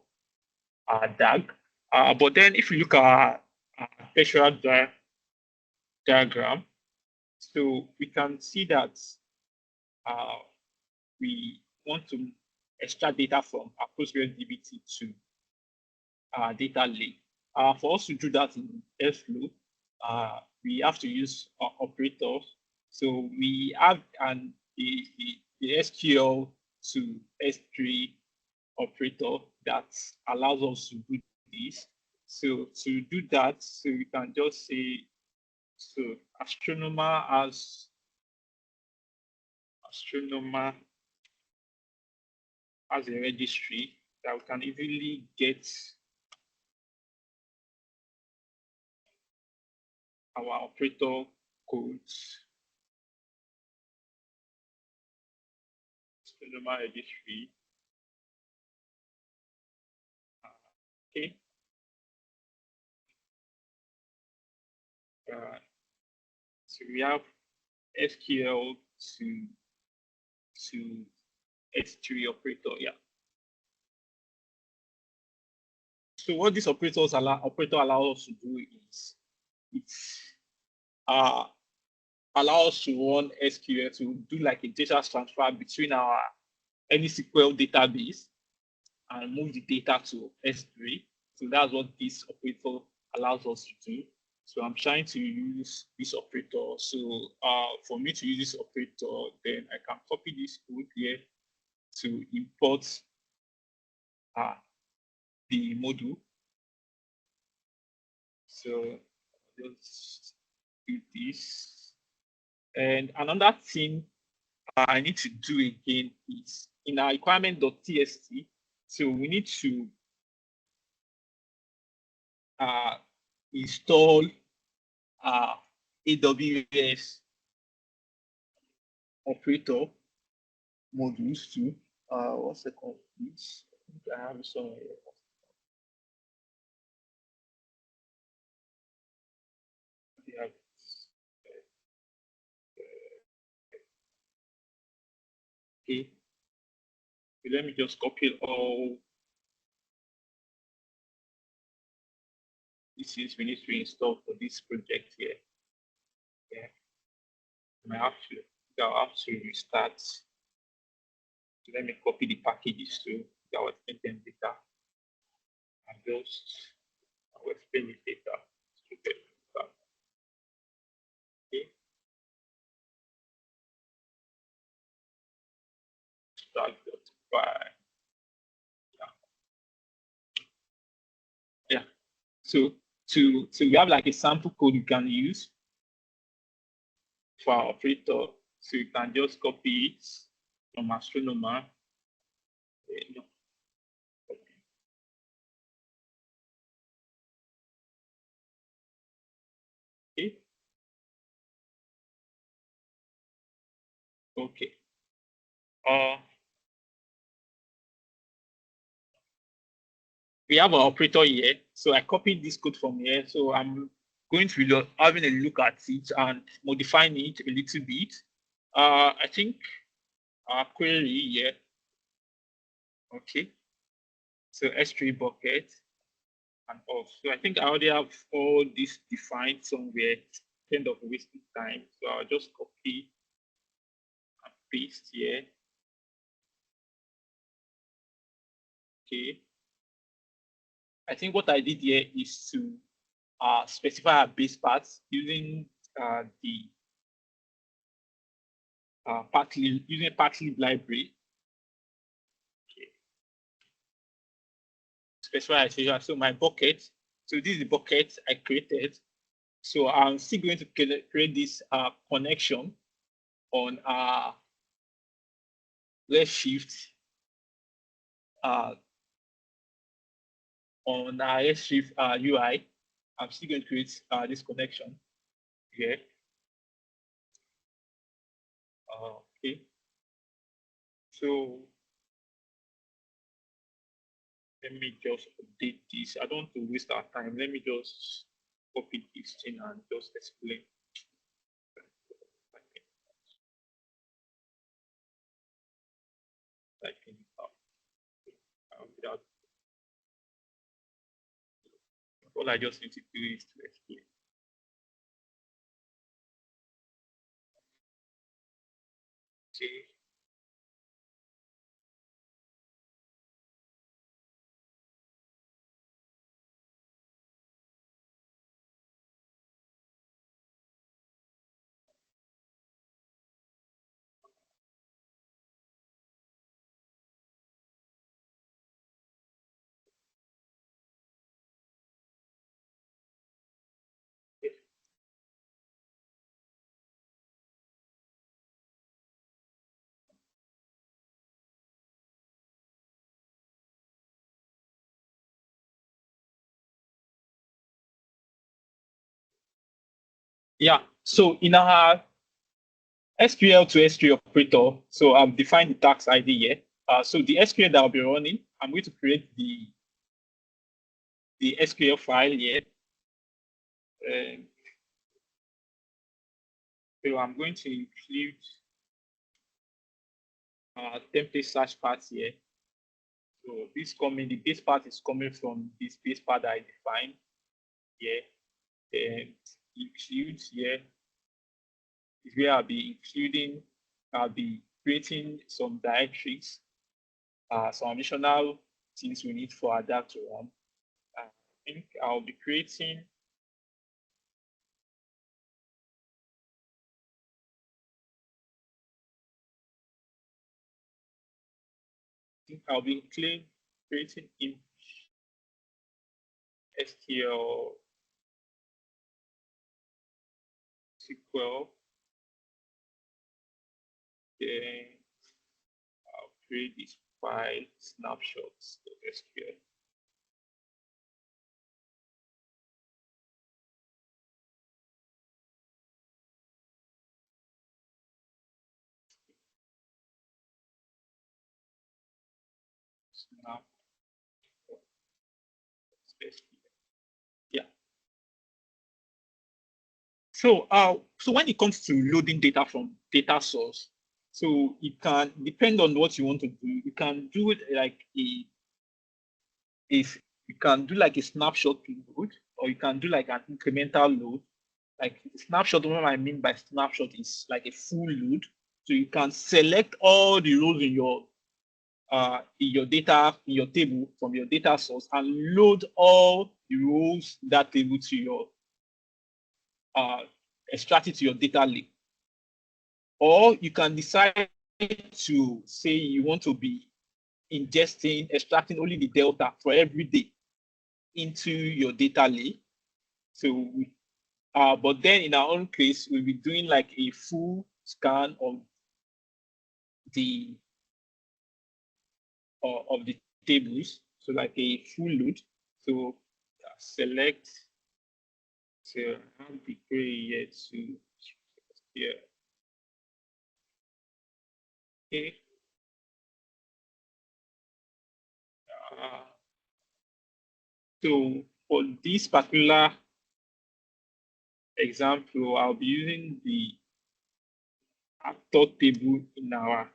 DAG. But then if you look at textual diagram, so we can see that we want to extract data from our PostgreSDB to data lake. For us to do that in Airflow, we have to use operators. So we have the SQL to S3 operator that allows us to do this. So to do that, so we can just say, so astronomer as a registry that we can easily get our operator codes. Astronomer registry. Okay. So we have SQL to S3 operator. Yeah. So what this operator allows us to do is it's allow us to run SQL to do like a data transfer between our any SQL database and move the data to S3. So that's what this operator allows us to do. So I'm trying to use this operator. So for me to use this operator, then I can copy this code here to import the module. So just do this. And another thing I need to do again is in our requirement.txt. So we need to install AWS operator modules too. What's the called? Please, I have it somewhere. They have okay. So let me just copy all these things we need to install for this project here. Yeah. I'll have to restart. So let me copy the packages to our content data and just I will explain it later. Okay. Start by yeah. So we have like a sample code you can use for our operator. So you can just copy it from astronomer. No. Okay. Okay. We have our operator here. So I copied this code from here. So I'm going to be having a look at it and modifying it a little bit. I think our query here. Okay. So S3 bucket and off. So I think I already have all this defined somewhere. Kind of wasting time. So I'll just copy and paste here. Okay. I think what I did here is to specify a base path using the using path.lib library. Okay. Specify as usual. So my bucket. So this is the bucket I created. So I'm still going to create this connection on Redshift on Redshift UI. I'm still going to create this connection here. Okay. So let me just update this. I don't want to waste our time. Let me just copy this thing and just explain. Typing without all I just need to do is to explain. Okay. Yeah. So in our SQL to S3 operator, so I've defined the tax ID here. So the SQL that I'll be running, I'm going to create the SQL file here. So I'm going to include template slash path here. So this the base part is coming from this base part that I defined here. And include here is where I'll be creating some directories, some additional things we need for Adapt to run. I think I'll be creating creating in SQL SQL. Then I'll create this file snapshots.sql. Snap. Yeah. So when it comes to loading data from data source, so it can depend on what you want to do. You can do it like if you can do like a snapshot load, or you can do like an incremental load. Like snapshot, what I mean by snapshot is like a full load. So you can select all the rows in your data, in your table from your data source, and load all the rows that table to your extract it to your data lake. Or you can decide to say you want to be ingesting, extracting only the delta for every day into your data lake. So, but then in our own case, we'll be doing like a full scan the of the tables. So like a full load. So select. So I have the query here to here. Okay. So for this particular example, I'll be using the actor table in our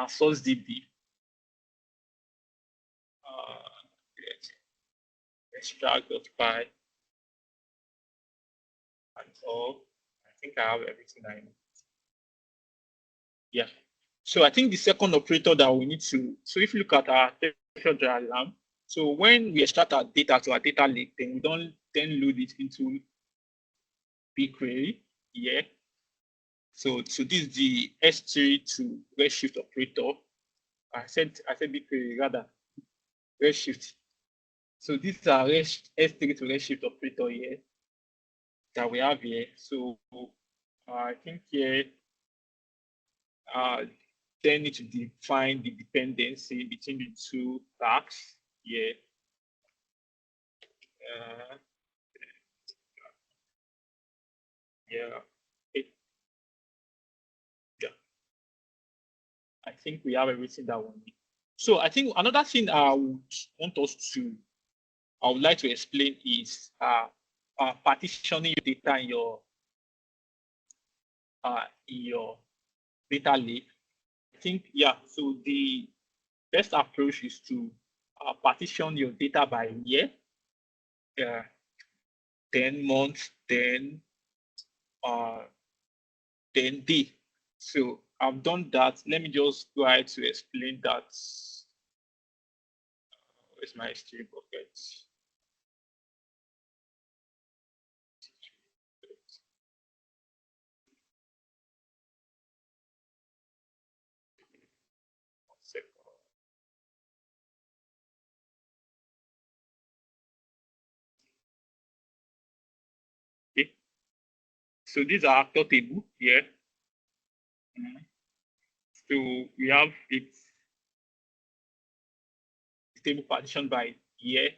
source DB. Extract.py and all. I think I have everything I need. Yeah. So I think the second operator that we need to, so if you look at our texture diagram, so when we extract our data to our data lake, then we don't then load it into BigQuery. Yeah. So this is the S3 to Redshift operator. I said BigQuery rather, Redshift. So these are S3 to Redshift operator here that we have here. So I think here then need to define the dependency between the two tags here. Yeah. Yeah. I think we have everything that we need. So I think another thing I would like to explain is partitioning your data in your data lake. I think, yeah, so the best approach is to partition your data by year, then month, then day. So I've done that. Let me just try to explain that. Where's my history bucket? Okay. So these are actor table here. So we have it table partition by year.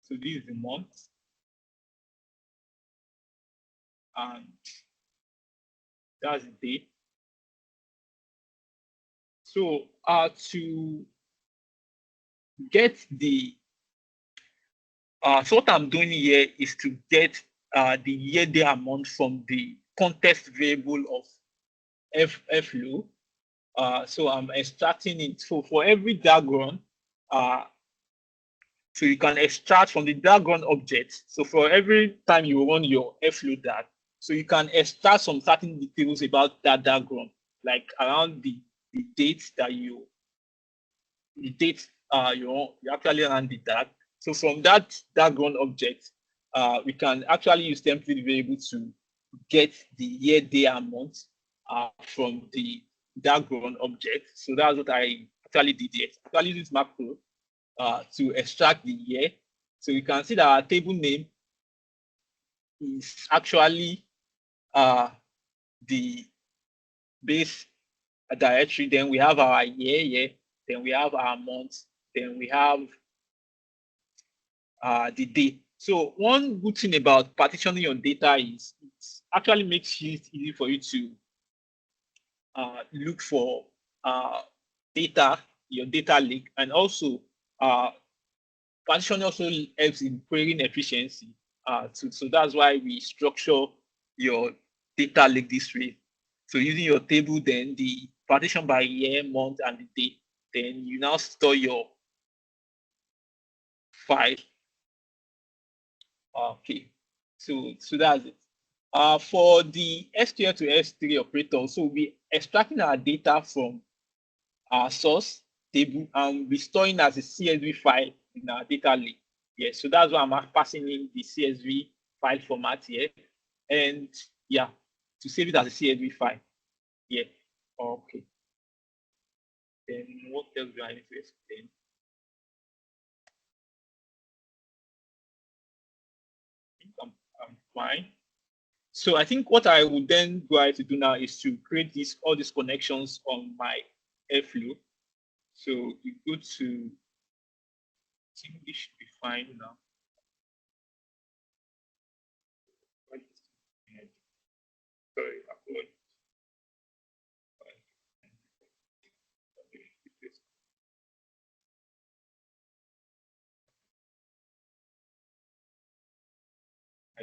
So this is the month. And that's the day. So to get the so what I'm doing here is to get the year, day, and month from the context variable of flow. So I'm extracting it. So for every diagram, so you can extract from the diagram object. So for every time you run your flow DAG, so you can extract some certain details about that diagram, like around the date that you actually ran the DAG. So from that diagram object, we can actually use template variable to get the year, day, and month from the diagram object. So that's what I actually did here. Actually use macro to extract the year. So you can see that our table name is actually the base directory. Then we have our year, then we have our month, then we have the day. So one good thing about partitioning your data is it actually makes it easy for you to look for data, your data lake, and also partition also helps in querying efficiency. So that's why we structure your data lake this way. So using your table, then the partition by year, month, and the day, then you now store your file. Okay, so that's it. For the SQL to S3 operator, so we extracting our data from our source table and restoring as a CSV file in our data lake. Yeah, so that's why I'm passing in the CSV file format here. And yeah, to save it as a CSV file. Yeah, okay. Then what else do I need to explain? I think I'm fine. So I think what I would then go ahead to do now is to create all these connections on my Airflow. So you go to, I think this should be fine now. Sorry, upload. I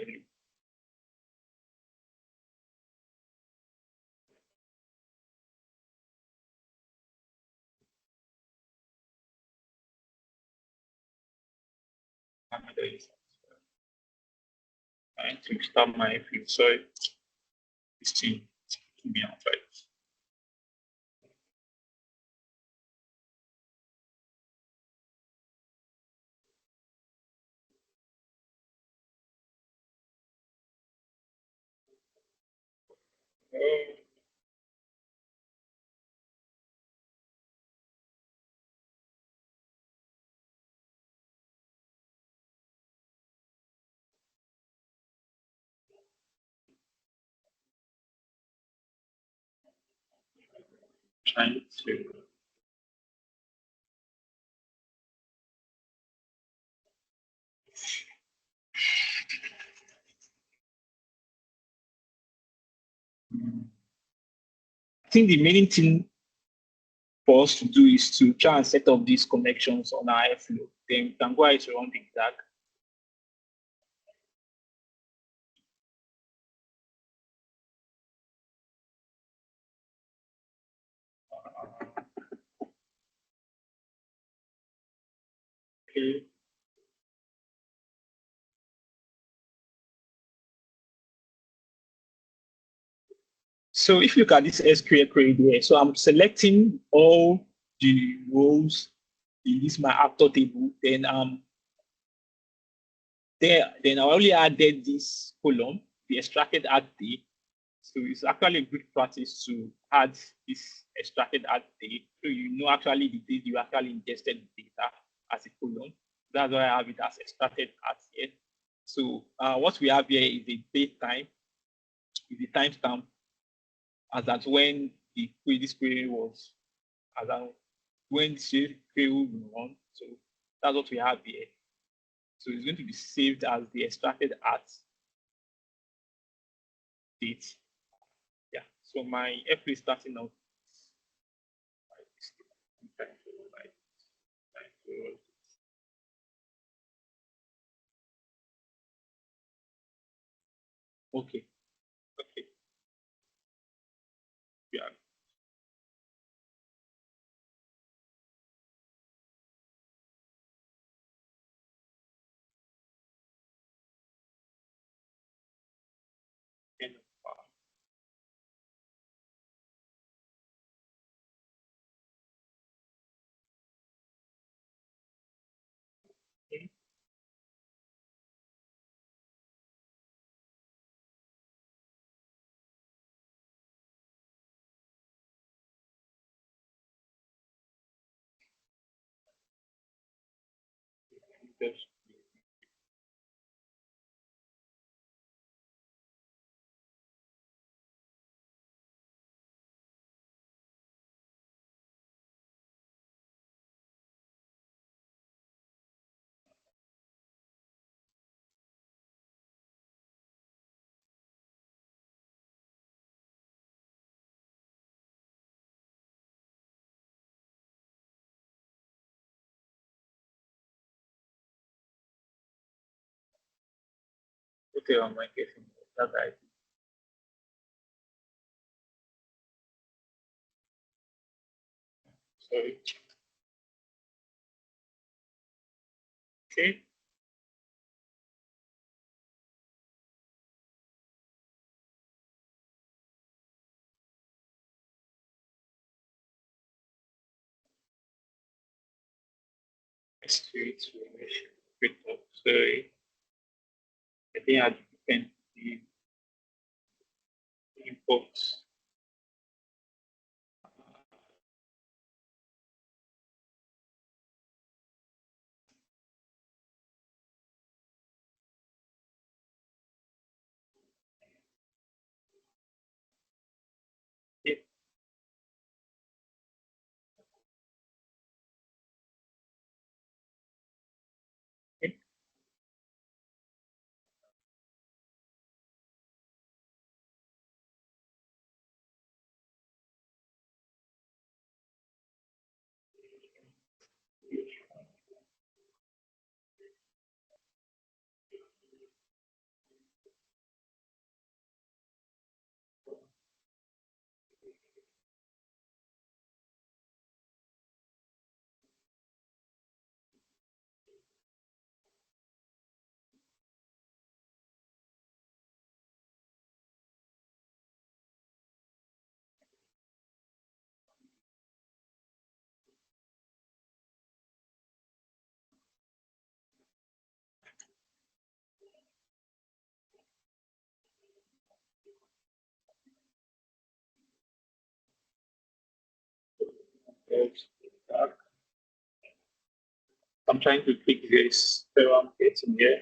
need to start my field. Sorry, this thing to be outside. Trying to. I think the main thing for us to do is to try and set up these connections on our Airflow. Then we can go ahead to run the DAG. Okay. So if you look at this SQL query here, so I'm selecting all the rows in this my actor table. Then then I only added this column, the extracted at day. So it's actually a good practice to add this extracted at day, so you know actually the date you actually ingested the data as a column. That's why I have it as extracted at here. So what we have here is a date time, is the timestamp as at when this query was, as at when this query will run. So that's what we have here. So it's going to be saved as the extracted at date. Yeah. So my F is starting out. Okay. Okay. Yeah. End of okay. Just Okay, I'm getting that right. Sorry. Okay. Street sorry. I think I depend the imports. Yeah. Okay. I'm trying to click this, so I'm getting here.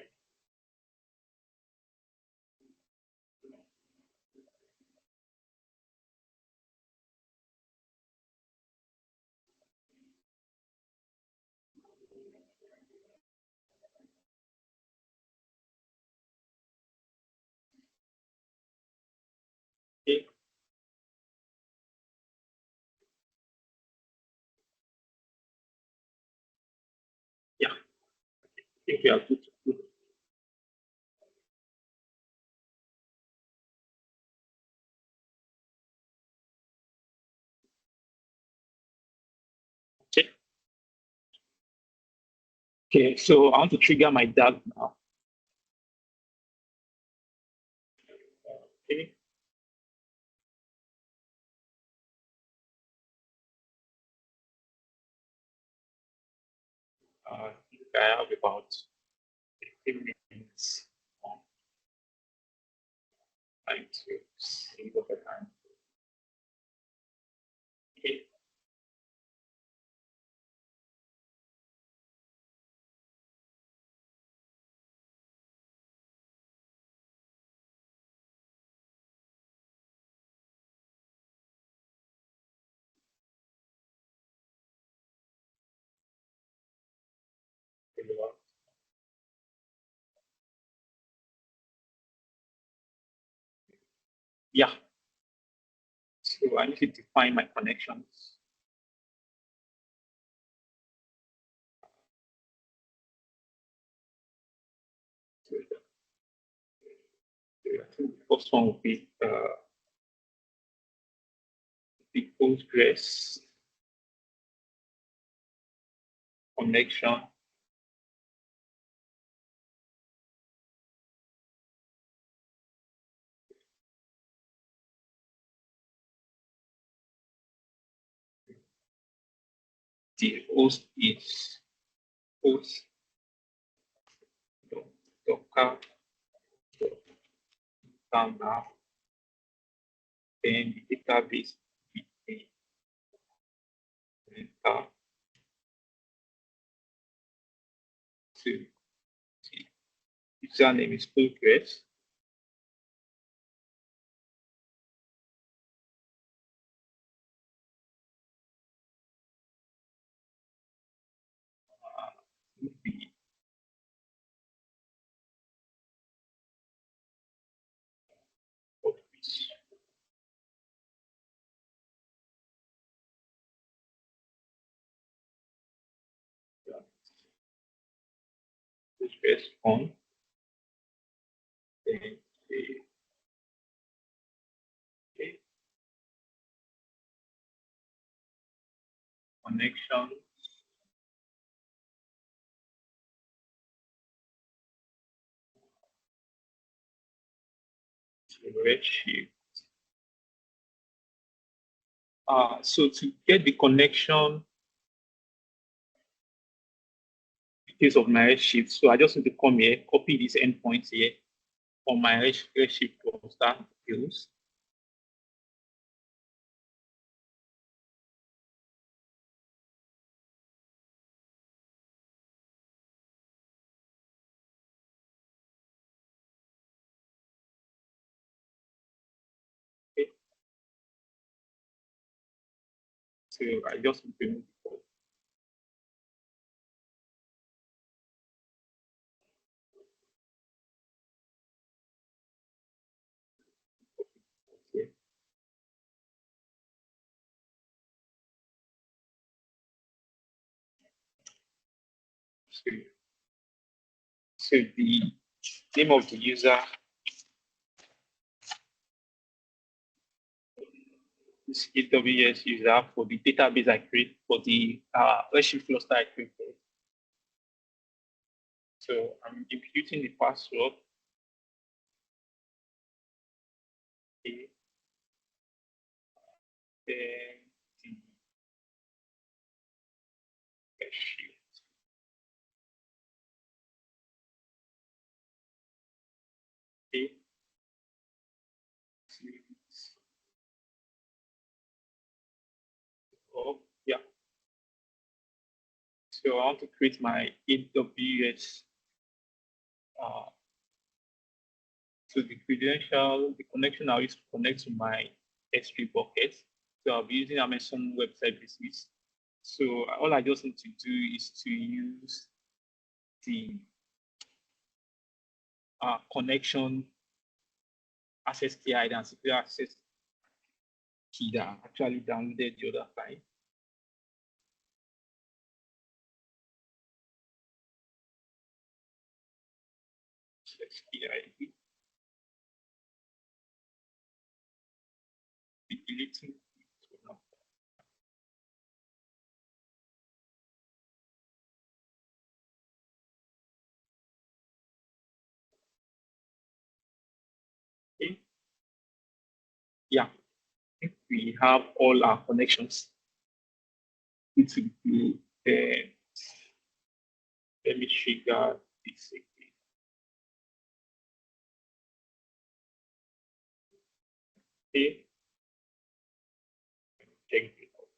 Okay. Yeah, I think we are good. Okay. Okay, so I want to trigger my DAG now. Okay. I think I have about 15 minutes on time to see over time. Okay. Yeah. So I need to define my connections. So I think the first one would be the Postgres connection. The host is host docker now. Then the database is to the username is Postgres. Would be Postgres. Postgres on. Then connection. To Redshift. So to get the connection details of my Redshift, so I just need to come here, copy these endpoints here on my Redshift cluster details. Okay. So I just need to remove the code. Okay. So the name of the user is AWS user for the database I create for the Redshift cluster I created. So I'm imputing the password. Okay. Then the Redshift. Okay. Oh, yeah. So I want to create my AWS. So the credential, the connection I'll use to connect to my S3 bucket. So I'll be using Amazon Web Services. So all I just need to do is to use the connection access key and secure access key that I actually downloaded the other time. Key ID. Deleting. Okay. Yeah, we have all our connections. It will be let me trigger this again. Okay. Check it out.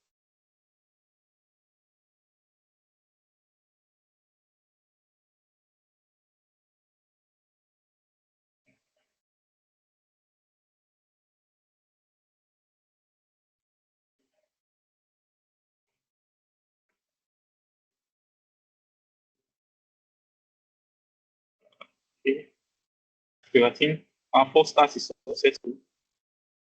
Okay. So I think our first task is successful.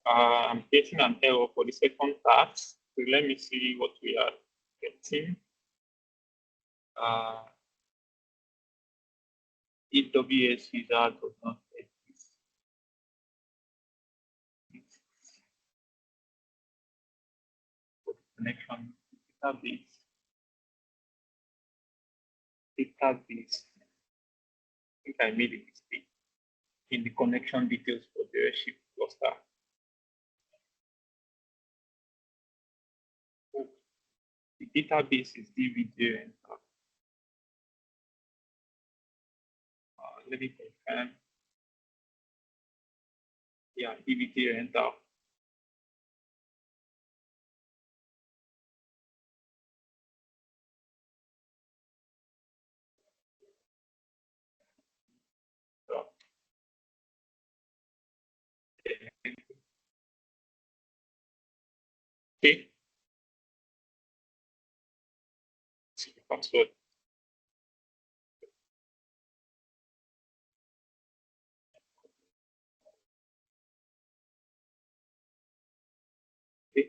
I'm getting an error for the second task. So let me see what we are getting. AWS user does not exist. Connection database. Database. I think I made a mistake in the connection details for the Redshift cluster. Oh, the database is DVD and let me confirm. Yeah, DVD rental. So, okay, password. Okay.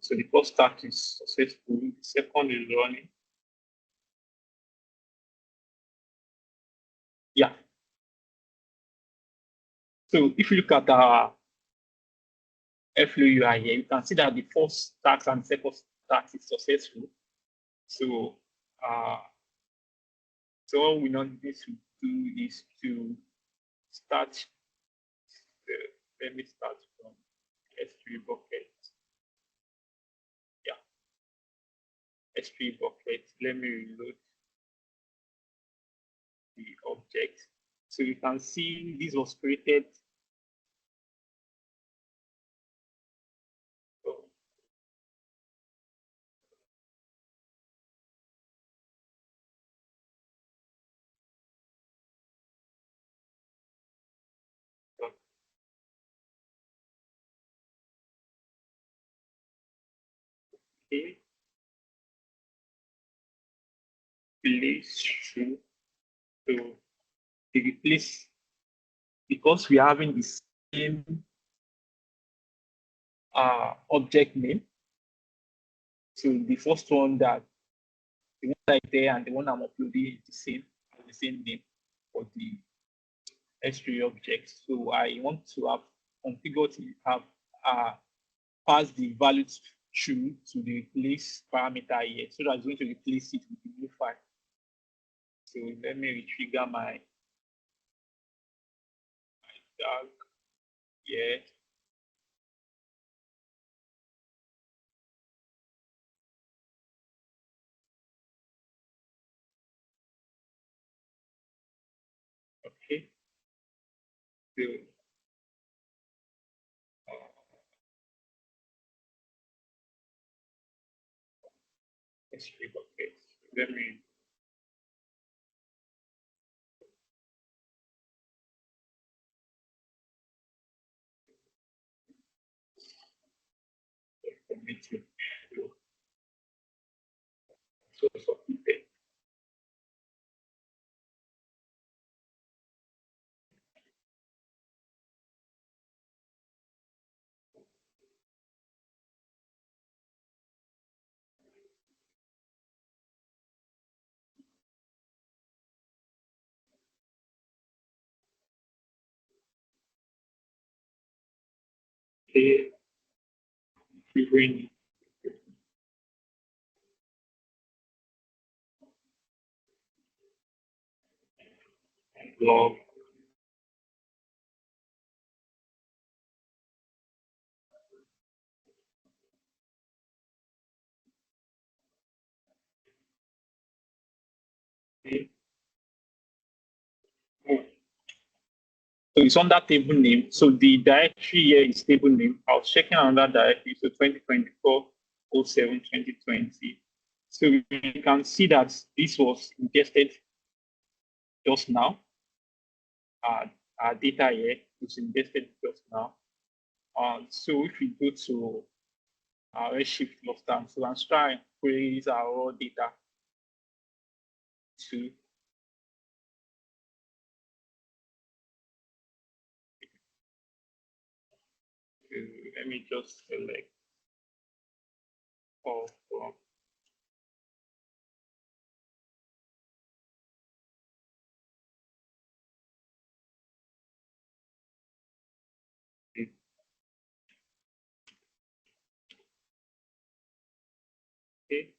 So the first stack is successful, the second is running. Yeah. So if you look at our Airflow UI here, you can see that the first stack and second stack is successful. So so what we now need to do is to start. Let me start from S3 bucket. Yeah, S3 bucket. Let me reload the object. So you can see this was created. Oh, okay, place true. So the replace, because we are having the same object name. So the first one that the one right there and the one I'm uploading is the same name for the S3 object. So I want to have configured to have pass the value true to the replace parameter here. So that's going to replace it with the new file. So let me retrigger my tag here. Okay. So let's okay. Let me commit it. So submit it. Okay. Bring log. Okay. Oh. So it's under table name. So the directory here is table name. I was checking another directory. So 2024 07 2020. So you can see that this was ingested just now. Our data here is ingested just now. So if we go to our Redshift cluster, so let's try and query our raw data to let me just select all from okay.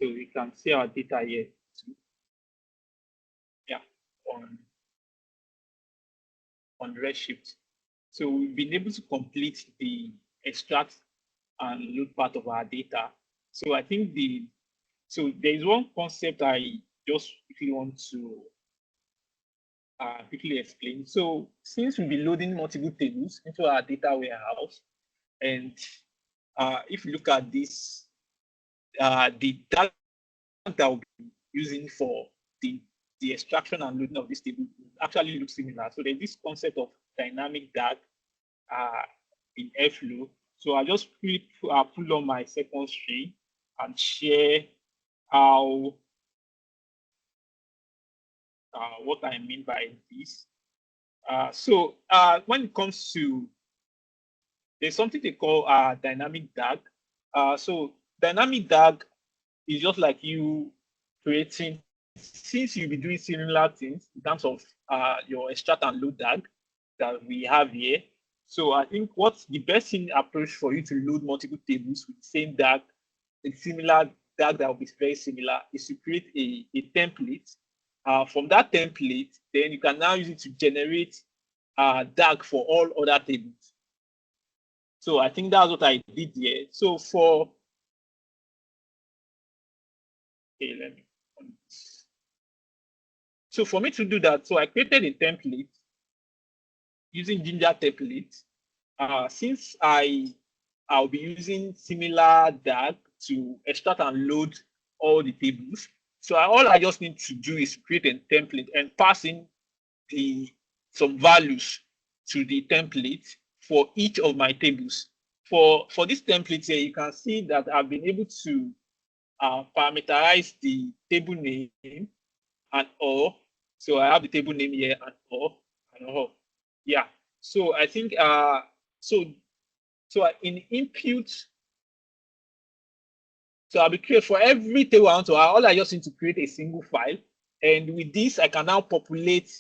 So we can see our data here too. Yeah, on Redshift. So we've been able to complete the extract and load part of our data. So I think there is one concept I just quickly want to quickly explain. So since we'll be loading multiple tables into our data warehouse, and if you look at this, the data that we'll be using for the extraction and loading of this table actually looks similar. So there's this concept of dynamic DAG in Airflow. So I just pull on my second string and share how what I mean by this. So when it comes to, there's something they call dynamic DAG. So dynamic DAG is just like you creating, since you'll be doing similar things in terms of your extract and load DAG that we have here. So I think what's the best thing approach for you to load multiple tables with the same DAG, a similar DAG that will be very similar, is to create a template. From that template, then you can now use it to generate DAG for all other tables. So I think that's what I did here. So for, okay, let me. So for me to do that, so I created a template using Ginger template. Since I'll be using similar DAG to extract and load all the tables. So all I just need to do is create a template and pass in some values to the template for each of my tables. For this template here, you can see that I've been able to parameterize the table name and all. So I have the table name here and all. Yeah. So I think so in input, so I'll be create for every table I want to have, all I just need to create a single file. And with this, I can now populate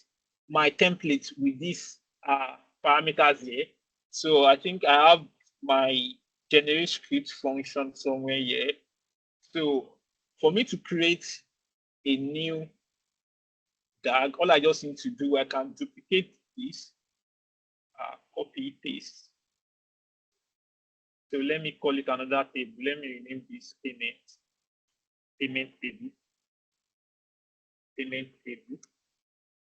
my template with these parameters here. So I think I have my generate script function somewhere here. So for me to create a new DAG, all I just need to do, I can duplicate this, copy, paste. So let me call it another table. Let me rename this payment table. Payment table.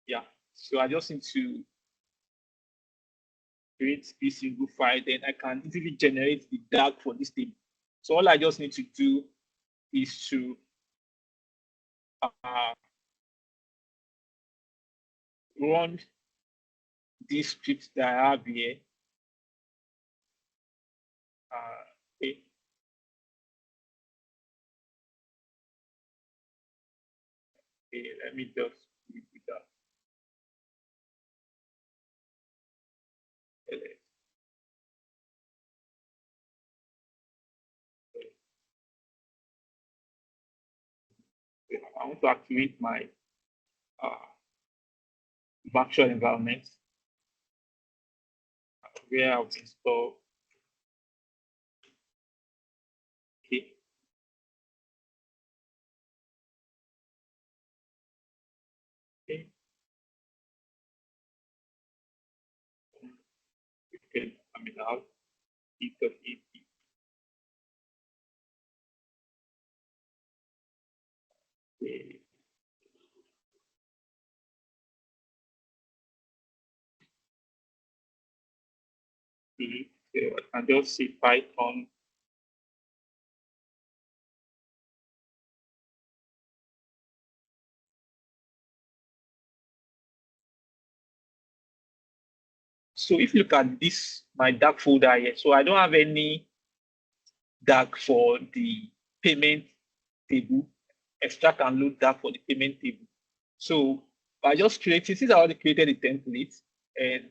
Yeah. So I just need to create this single file, then I can easily generate the DAG for this table. So all I just need to do is to run this script that I have here. Okay. Okay, let me just repeat that. I want to activate my virtual environment where I'll install. Okay. Okay. Okay. I mean, I'll keep the Okay. I can just say Python. So if you look at this, my DAG folder here, so I don't have any DAG for the payment table, extract and load DAG for the payment table. So I just created, since I already created a template, and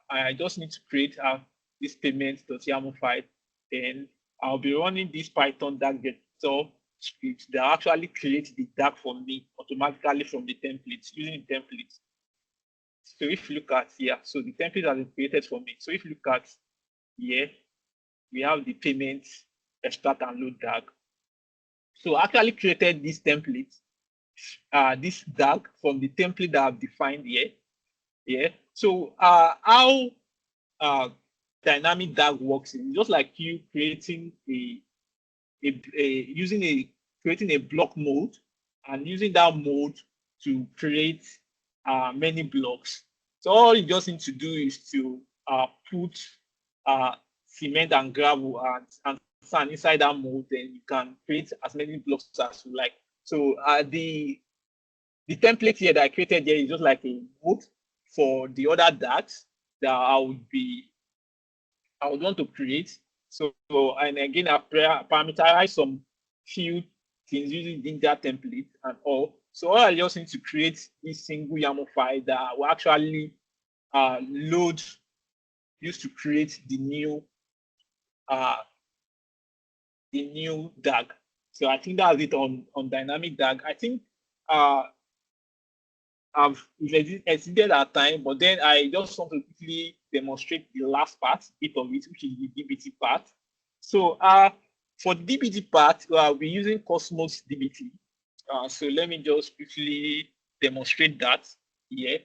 I just need to create this payment.yaml file, then I'll be running this Python DAG getter script that actually creates the DAG for me automatically from the templates, using the templates. So if you look at here, so the template has been created for me. So if you look at here, we have the payment extract and load DAG. So I actually created this template, this DAG from the template that I've defined here. Yeah. So how dynamic DAG works is just like you creating creating a block mode and using that mode to create many blocks. So all you just need to do is to put cement and gravel and sand inside that mode, then you can create as many blocks as you like. So the template here that I created here is just like a mode for the other DAGs that I would want to create. So and again, I parameterize some few things using Ninja template and all. So all I just need to create this single YAML file that will actually load used to create the new DAG. So I think that's it on dynamic DAG. I think I've exceeded our time, but then I just want to quickly demonstrate the last part, bit of it, which is the DBT part. So for the DBT part, we're using Cosmos DBT. So let me just quickly demonstrate that here.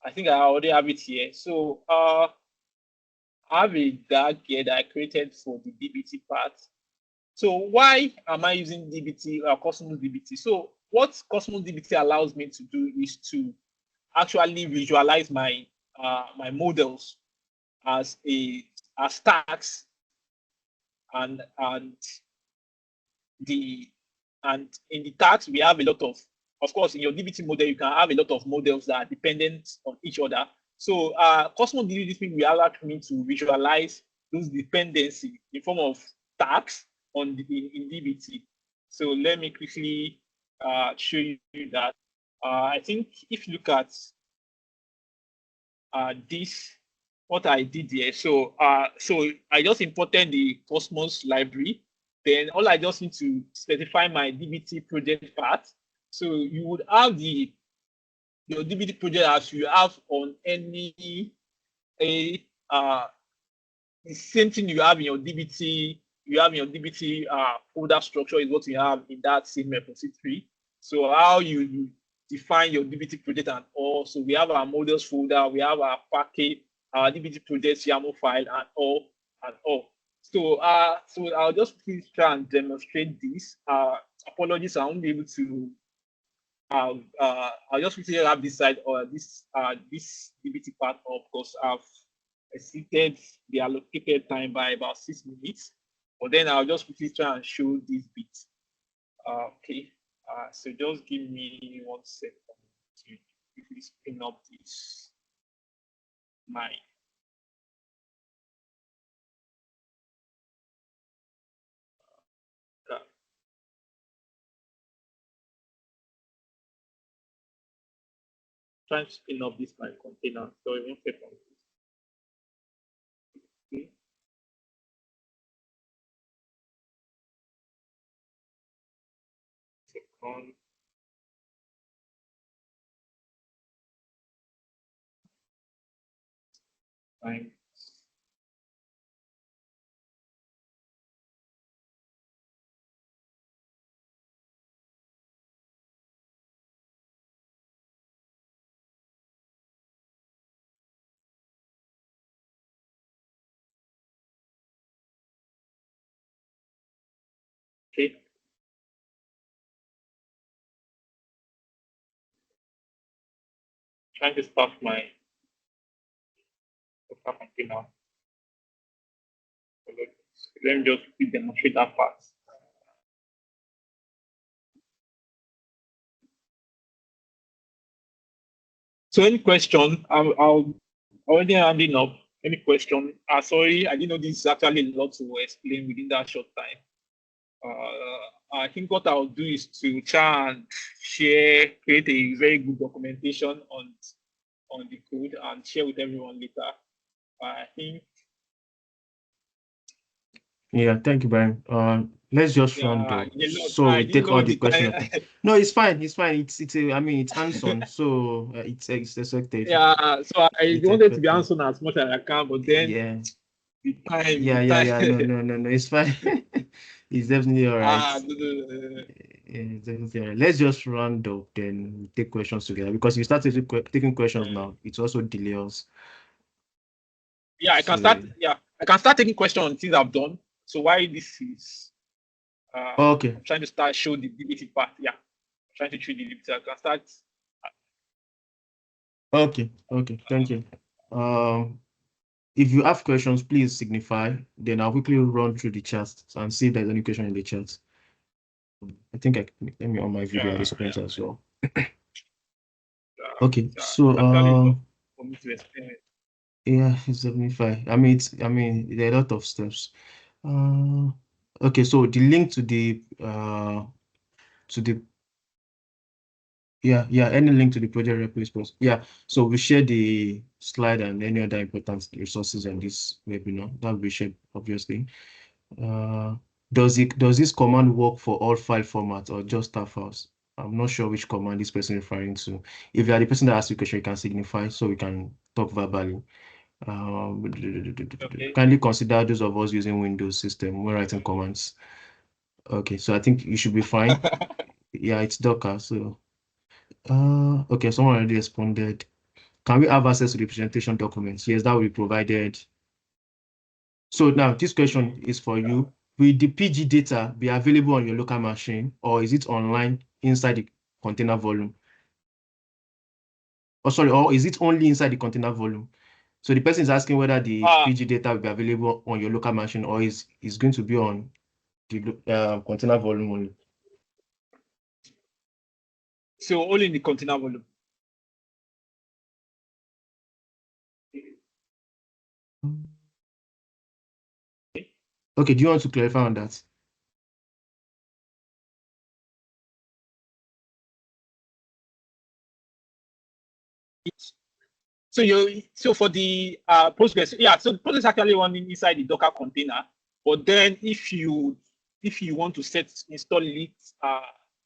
I think I already have it here. So I have a DAG here that I created for the DBT part. So why am I using DBT or Cosmos DBT? So what Cosmos DBT allows me to do is to actually visualize my my models as tags, and in the tags we have a lot of course in your DBT model you can have a lot of models that are dependent on each other. So Cosmos DBT will allow me to visualize those dependencies in form of tags in DBT. So let me quickly show you that. I think if you look at this, what I did here. So I just imported the Cosmos library. Then all I just need to specify my DBT project path. So you would have your DBT project as you have on any the same thing you have in your DBT. You have in your DBT folder structure is what you have in that same repository. So how you define your DBT project and all. So we have our models folder, we have our package, our DBT project YAML file and all. So I'll just please try and demonstrate this. Apologies, I won't be able to. I'll just quickly have this side or this DBT part up because I've exceeded the allocated time by about 6 minutes. But then I'll just quickly try and show this bit. Okay. So just give me 1 second to quickly spin up this my trying to spin up this my container. So 1 second. Okay. Second. Time. Okay. Trying to start my container. Let me just demonstrate that part. So any question? I'll already handing up. Any question? Sorry, I didn't know this is actually a lot to explain within that short time. I think what I'll do is to try and create a very good documentation on the code and share with everyone later. I think. Yeah, thank you, Brian. Let's just round up. So we take all the questions. No, it's fine. It's fine. I mean, it's hands-on, so it's expected. Yeah. So I wanted to be hands-on as much as I can, but then yeah, the time. Yeah. No. It's fine. It's definitely all right. No. Yeah, it's definitely all right. Let's just round up, then we take questions together because you started taking questions now. It's also delay us. Yeah, I can start. Yeah, I can start taking questions on things I've done. So why this is okay. I'm trying to show the DBT part. Yeah. I'm trying to show the DBT. I can start. Okay. Thank you. If you have questions, please signify. Then I'll quickly run through the chat and see if there's any question in the chat. I think let me on my video as well. Okay. So for me to explain it. Yeah, it's 75. I mean, there are a lot of steps. Okay, so the link to the any link to the project repo is possible. Yeah, so we share the slide and any other important resources on this webinar. That will be shared, obviously. Does this command work for all file formats or just star files? I'm not sure which command this person is referring to. If you are the person that asked the question, you can signify so we can talk verbally. Okay. Kindly consider those of us using Windows system when writing commands. Okay, so I think you should be fine. Yeah, it's Docker. So, okay, someone already responded. Can we have access to the presentation documents? Yes, that will be provided. So now this question is for you. Will the PG data be available on your local machine, or is it online inside the container volume? Oh, sorry, or is it only inside the container volume? So the person is asking whether the PG data will be available on your local machine, or is going to be on the container volume only. So only in the container volume. Okay, do you want to clarify on that? So for the Postgres, yeah, so Postgres is actually running inside the Docker container. But then if you want to install it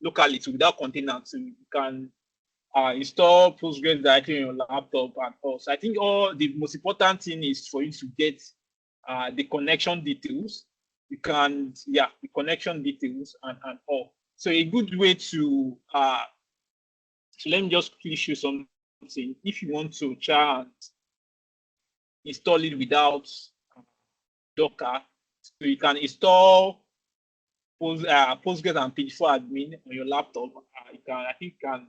locally, so without container, so you can install Postgres directly on your laptop and all. So I think all the most important thing is for you to get the connection details. You can, the connection details and all. So a good way to so let me just quickly show something. If you want to try and install it without Docker, so you can install Postgres and page4 admin on your laptop. I think you can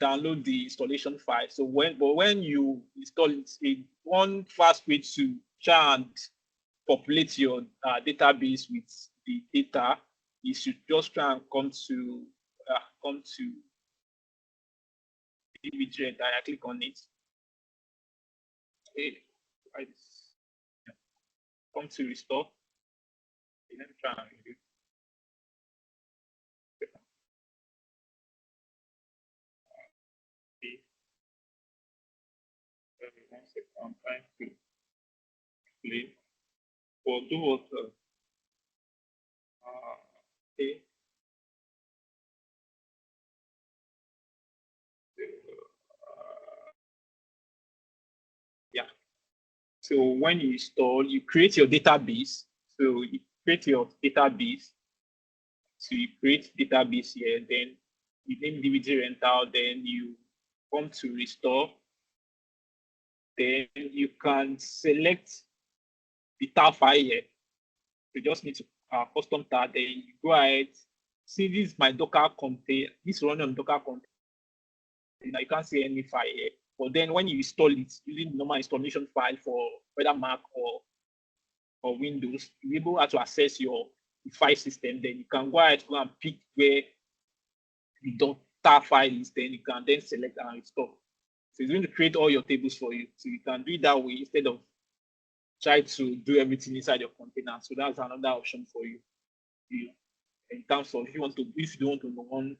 download the installation file. So when you install it, one fast way to try and populate your database with the data is to just try and come to individual and I click on it. Okay, right. Come to restore. Okay, let me try and redo. Okay. 1 second. I'm trying to explain. For do what? Okay. Yeah. So when you install, you create your database. So you create your database. So you create database here, then you name DVD rental, then you come to restore. Then you can select the tar file here. You just need to custom tar. Then you go ahead. See, this is my Docker container. This running on Docker container. You can't see any file here. But then when you install it using the normal installation file for whether Mac or Windows, you'll be able to access your file system. Then you can go ahead and pick where the tar file is. Then you can then select and install. So it's going to create all your tables for you. So you can do it that way instead of try to do everything inside your container. So that's another option for you. In terms of if you don't want to run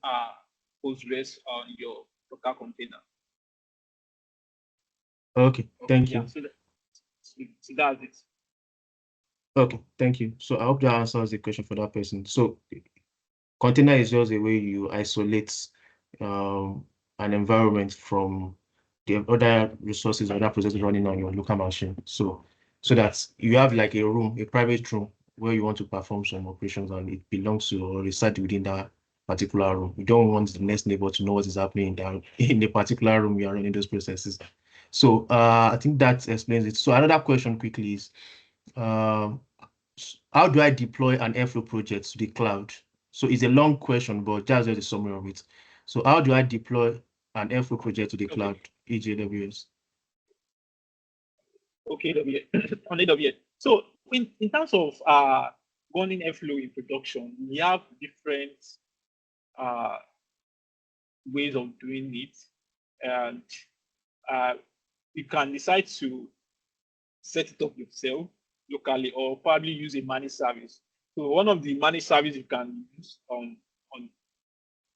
Postgres on your Docker container. Okay, thank you. Yeah, so that's it. Okay, thank you. So I hope that answers the question for that person. So container is just a way you isolate an environment from the other resources or other processes running on your local machine. So that you have like a room, a private room where you want to perform some operations and it belongs to or reside within that particular room. You don't want the next neighbor to know what is happening in the particular room you are running those processes. So I think that explains it. So another question quickly is, how do I deploy an Airflow project to the cloud? So it's a long question, but that's just a summary of it. So how do I deploy an Airflow project to the cloud, e.g. AWS? Okay, on AWS. So in terms of running Airflow in production, we have different ways of doing it, and you can decide to set it up yourself locally or probably use a managed service. So one of the managed service you can use on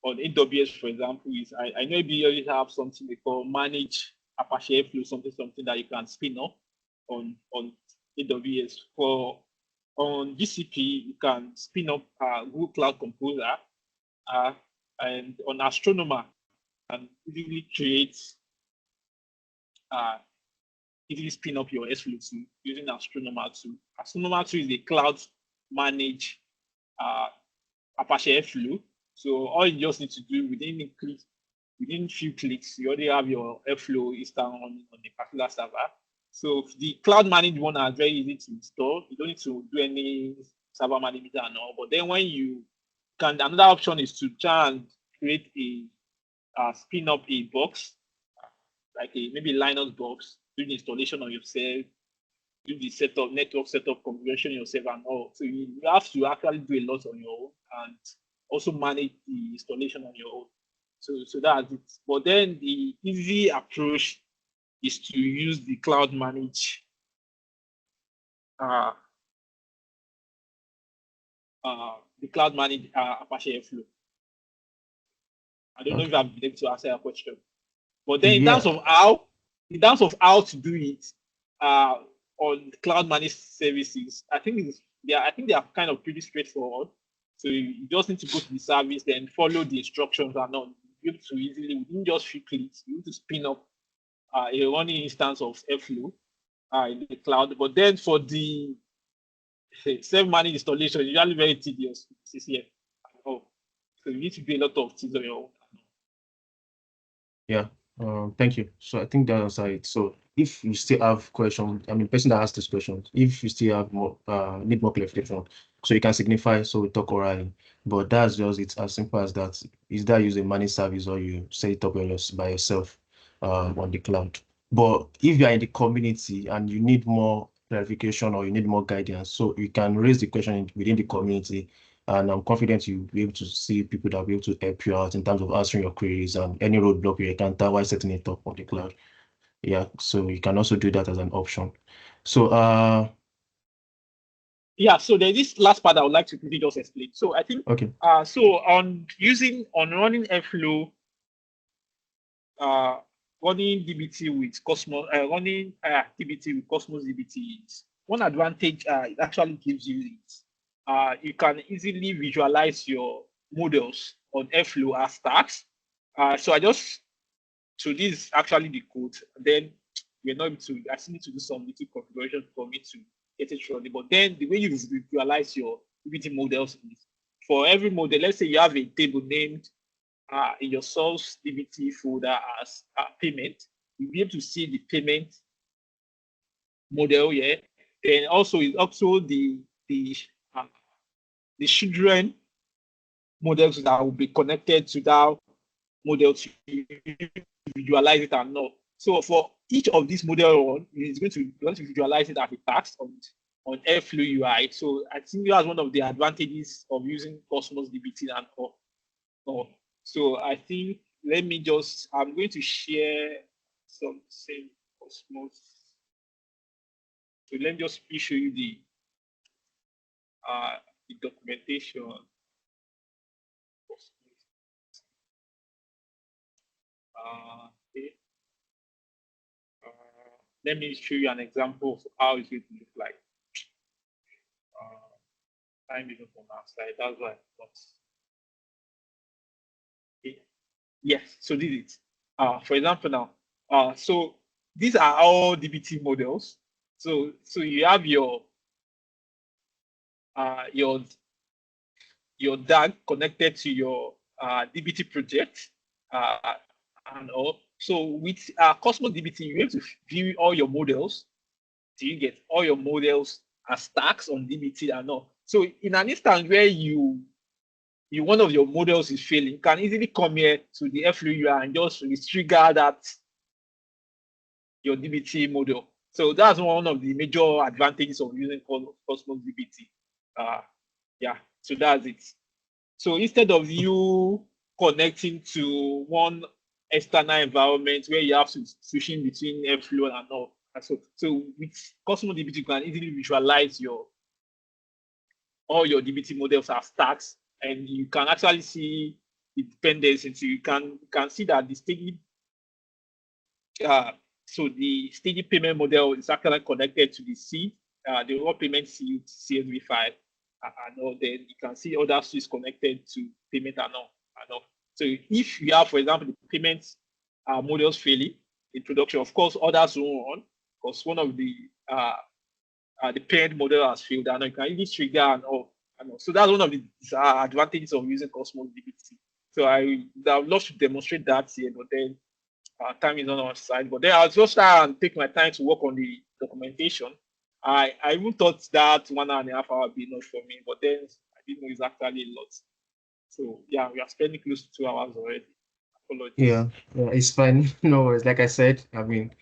AWS, for example, is I know you already have something they call manage Apache Airflow, something that you can spin up on AWS. For on GCP, you can spin up Google Cloud Composer, and on Astronomer, and easily create easily spin up your Airflow tool using Astronomer 2. Astronomer 2 is a cloud manage Apache Airflow. So all you just need to do within few clicks, you already have your Airflow installed on a particular server. So the cloud managed one are very easy to install. You don't need to do any server management and all. But then when you can, another option is to try and create spin up a box, like maybe Linux box, do the installation on yourself, do the setup, network setup, configuration yourself and all. So you have to actually do a lot on your own and also manage the installation on your own. So that's it. But then the easy approach is to use the cloud manage Apache Airflow. I don't know if I've been able to answer your question. But then in terms of how to do it on cloud managed services, I think they are kind of pretty straightforward. So you just need to go to the service, then follow the instructions and all. You able to easily, within just few clicks, you need to spin up a running instance of Airflow in the cloud. But then for the self-managed installation, it's usually very tedious. Oh, so you need to do a lot of things on your own. Yeah. Thank you. So I think that answers it. So if you still have questions, I mean, person that asked this question, if you still have more, need more clarification, so you can signify, so we talk orally. But that's just it's as simple as that. Is that use a managed service or you set it up by yourself on the cloud? But if you are in the community and you need more clarification or you need more guidance, so you can raise the question within the community. And I'm confident you'll be able to see people that will be able to help you out in terms of answering your queries and any roadblock you encounter while setting it up on the cloud. Yeah, so you can also do that as an option. So yeah, so there's this last part I would like to quickly just explain. So I think so on running Airflow, running DBT with Cosmos, running DBT with Cosmos DBT, one advantage it actually gives you is you can easily visualize your models on Airflow as stacks. So this is actually the code. Then we're not able to, I still need to do some little configuration for me to get it running. But then the way you visualize your DBT models is for every model, let's say you have a table named in your source DBT folder as payment, you'll be able to see the payment model here. Then also the children models that will be connected to that model to visualize it and not. So for each of these model it's going to visualize it as a task on Airflow UI. So I think that's one of the advantages of using Cosmos DBT and all. So I think I'm going to share some same Cosmos. So let me just show you the documentation. Okay. Let me show you an example of how it's going to look like. Time is up on our side. That's why I thought. Okay. Yes, so this is for example now. So these are all DBT models. So you have your DAG connected to your DBT project and all. So with Cosmos DBT, you're able to view all your models. So you get all your models as stacks on DBT and all. So in an instance where one of your models is failing, you can easily come here to the Airflow UI and just trigger that your DBT model. So that's one of the major advantages of using Cosmos DBT. Yeah, so that's it. So instead of you connecting to one external environment where you have to switching between Airflow and all, so with Cosmos DBT, you can easily visualize all your DBT models are stacks, and you can actually see the dependency. So you can see that the staging so the staging payment model is actually connected to the seed, the raw payment seed CSV file, and all. Then you can see other suites connected to payment and all. So if you have, for example, the payment models failing in production, of course, others will run because one of the parent model has failed, and you can easily trigger and all. So that's one of the advantages of using Cosmos DBT. So I would love to demonstrate that here, but then time is on our side. But then I'll just try and take my time to work on the documentation. I even thought that 1.5 hours would be enough for me, but then I didn't know it's actually a lot. So yeah, we are spending close to 2 hours already. Apologies. Yeah, it's fine. No worries. Like I said, I mean,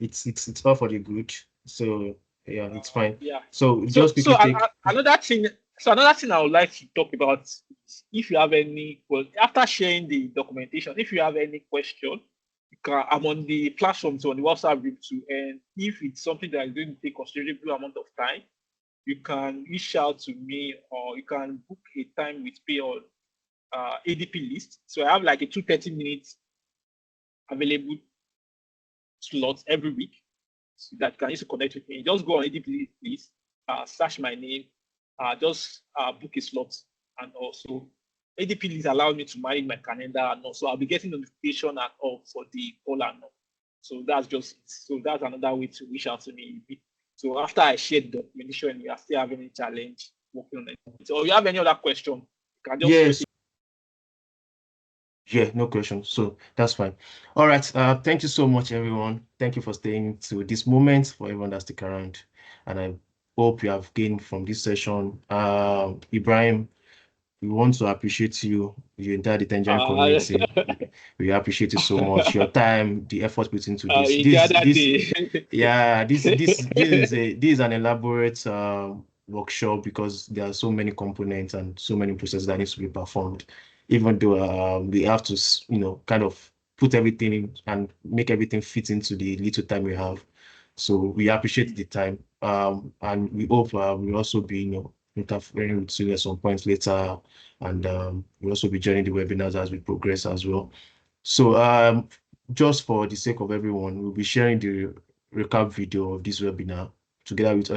it's all for the good. So yeah, it's fine. Yeah. So just quickly take another thing. So another thing I would like to talk about is if you have any, well, after sharing the documentation, if you have any question, I'm on the platform, so on the WhatsApp group too. And if it's something that is going to take considerable amount of time, you can reach out to me, or you can book a time with me on ADP list. So I have like a 230 minutes available slots every week so that you can use to connect with me. Just go on ADP list, search my name, just book a slot, and also ADP list allows me to manage my calendar, and also I'll be getting notification and all for the call and all. So that's just it. So that's another way to reach out to me. So after I share the documentation and you are still having any challenge working on it. So if you have any other question, you can just yes. Yeah, no question. So that's fine. All right. Thank you so much, everyone. Thank you for staying to this moment, for everyone that stick around. And I hope you have gained from this session. Ibrahim, we want to appreciate you, the entire data engineering community. We appreciate you so much. Your time, the effort put into this. This is an elaborate workshop because there are so many components and so many processes that needs to be performed. Even though we have to, kind of put everything in and make everything fit into the little time we have. So we appreciate the time, and we hope we'll also be, interfering with you at some point later, and we'll also be joining the webinars as we progress as well. So just for the sake of everyone, we'll be sharing the recap video of this webinar together with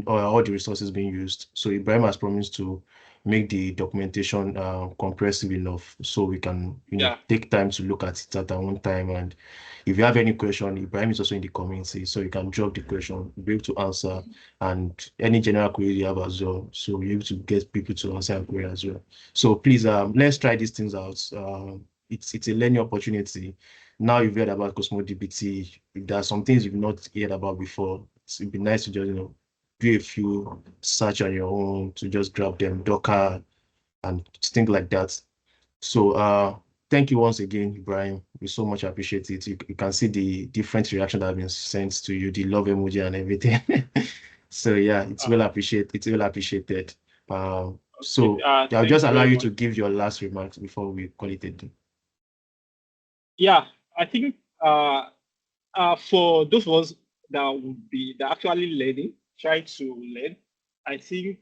all the resources being used. So Ibrahim has promised to make the documentation compressive enough so we can take time to look at it at our own time. And if you have any question, Ibrahim is also in the community, so you can drop the question, be able to answer, and any general query you have as well. So you're able to get people to answer your query as well. So please, let's try these things out. It's a learning opportunity. Now you've heard about Cosmos DBT. If there are some things you've not heard about before, it'd be nice to just do a few search on your own to just grab them, Docker and things like that. So thank you once again, Ibrahim. We so much appreciate it. You can see the different reaction that have been sent to you, the love emoji and everything. So yeah, it's well appreciated. It's well appreciated. So I'll just allow you to give your last remarks before we call it a day. Yeah, I think for those of us that actually learning, try to learn. I think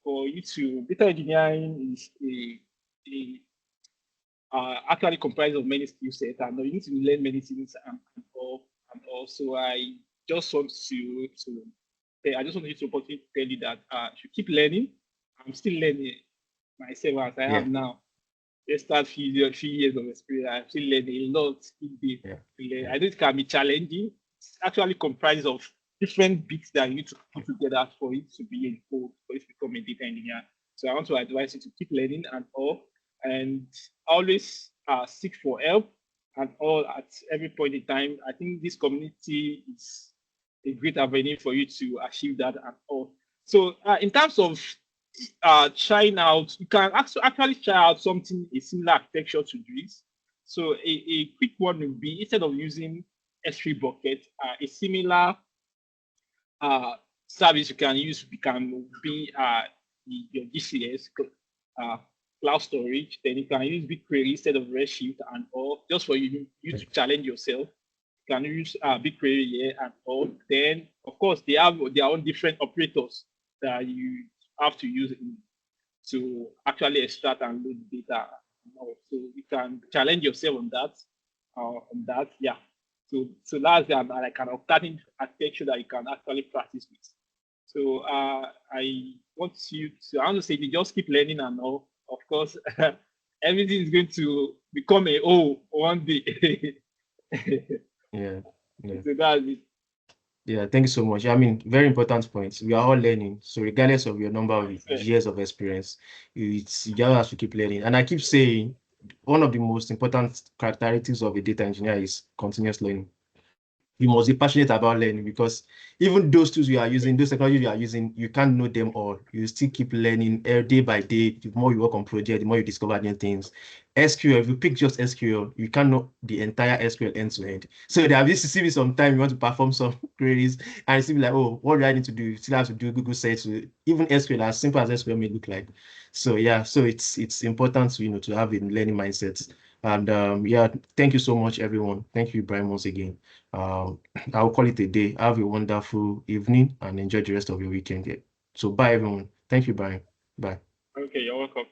for you to data engineering is actually comprised of many skill sets, and you need to learn many things and also I just want you to tell you that you keep learning. I'm still learning myself as I have now. Just start 3 years of experience. I'm still learning a lot. I know it can be challenging. It's actually comprised of different bits that you need to put together for it to be a code, for it to become a data engineer. So I want to advise you to keep learning and always seek for help and all at every point in time. I think this community is a great avenue for you to achieve that and all. So in terms of trying out, you can actually try out something, a similar architecture to this. So a quick one would be, instead of using S3 bucket, a similar service you can use can be your GCS cloud storage. Then you can use BigQuery instead of Redshift and all, just for you to challenge yourself. You can use BigQuery here and all. Then of course they have their own different operators that you have to use to actually extract and load data. So you can challenge yourself on that. Yeah. So that's like an alternative architecture that you can actually practice with. So I want to say, if you just keep learning and all, of course, everything is going to become a one day. Yeah. So that's it. Yeah, thank you so much. I mean, very important points. We are all learning. So regardless of your number of years of experience, you just have to keep learning. And I keep saying, one of the most important characteristics of a data engineer is continuous learning. You must be passionate about learning, because even those tools you are using, those technologies you are using, you can't know them all. You still keep learning day by day. The more you work on project, the more you discover new things. SQL, if you pick just SQL, you can't know the entire SQL end to end. So there will still be some time you want to perform some queries and you still be like, oh, what do I need to do? You still have to do Google search. Even SQL, as simple as SQL may look like. So yeah, so it's important to have a learning mindset. And yeah, thank you so much, everyone. Thank you, Brian, once again. I'll call it a day. Have a wonderful evening and enjoy the rest of your weekend. So bye, everyone. Thank you, Brian. Bye. Okay, you're welcome.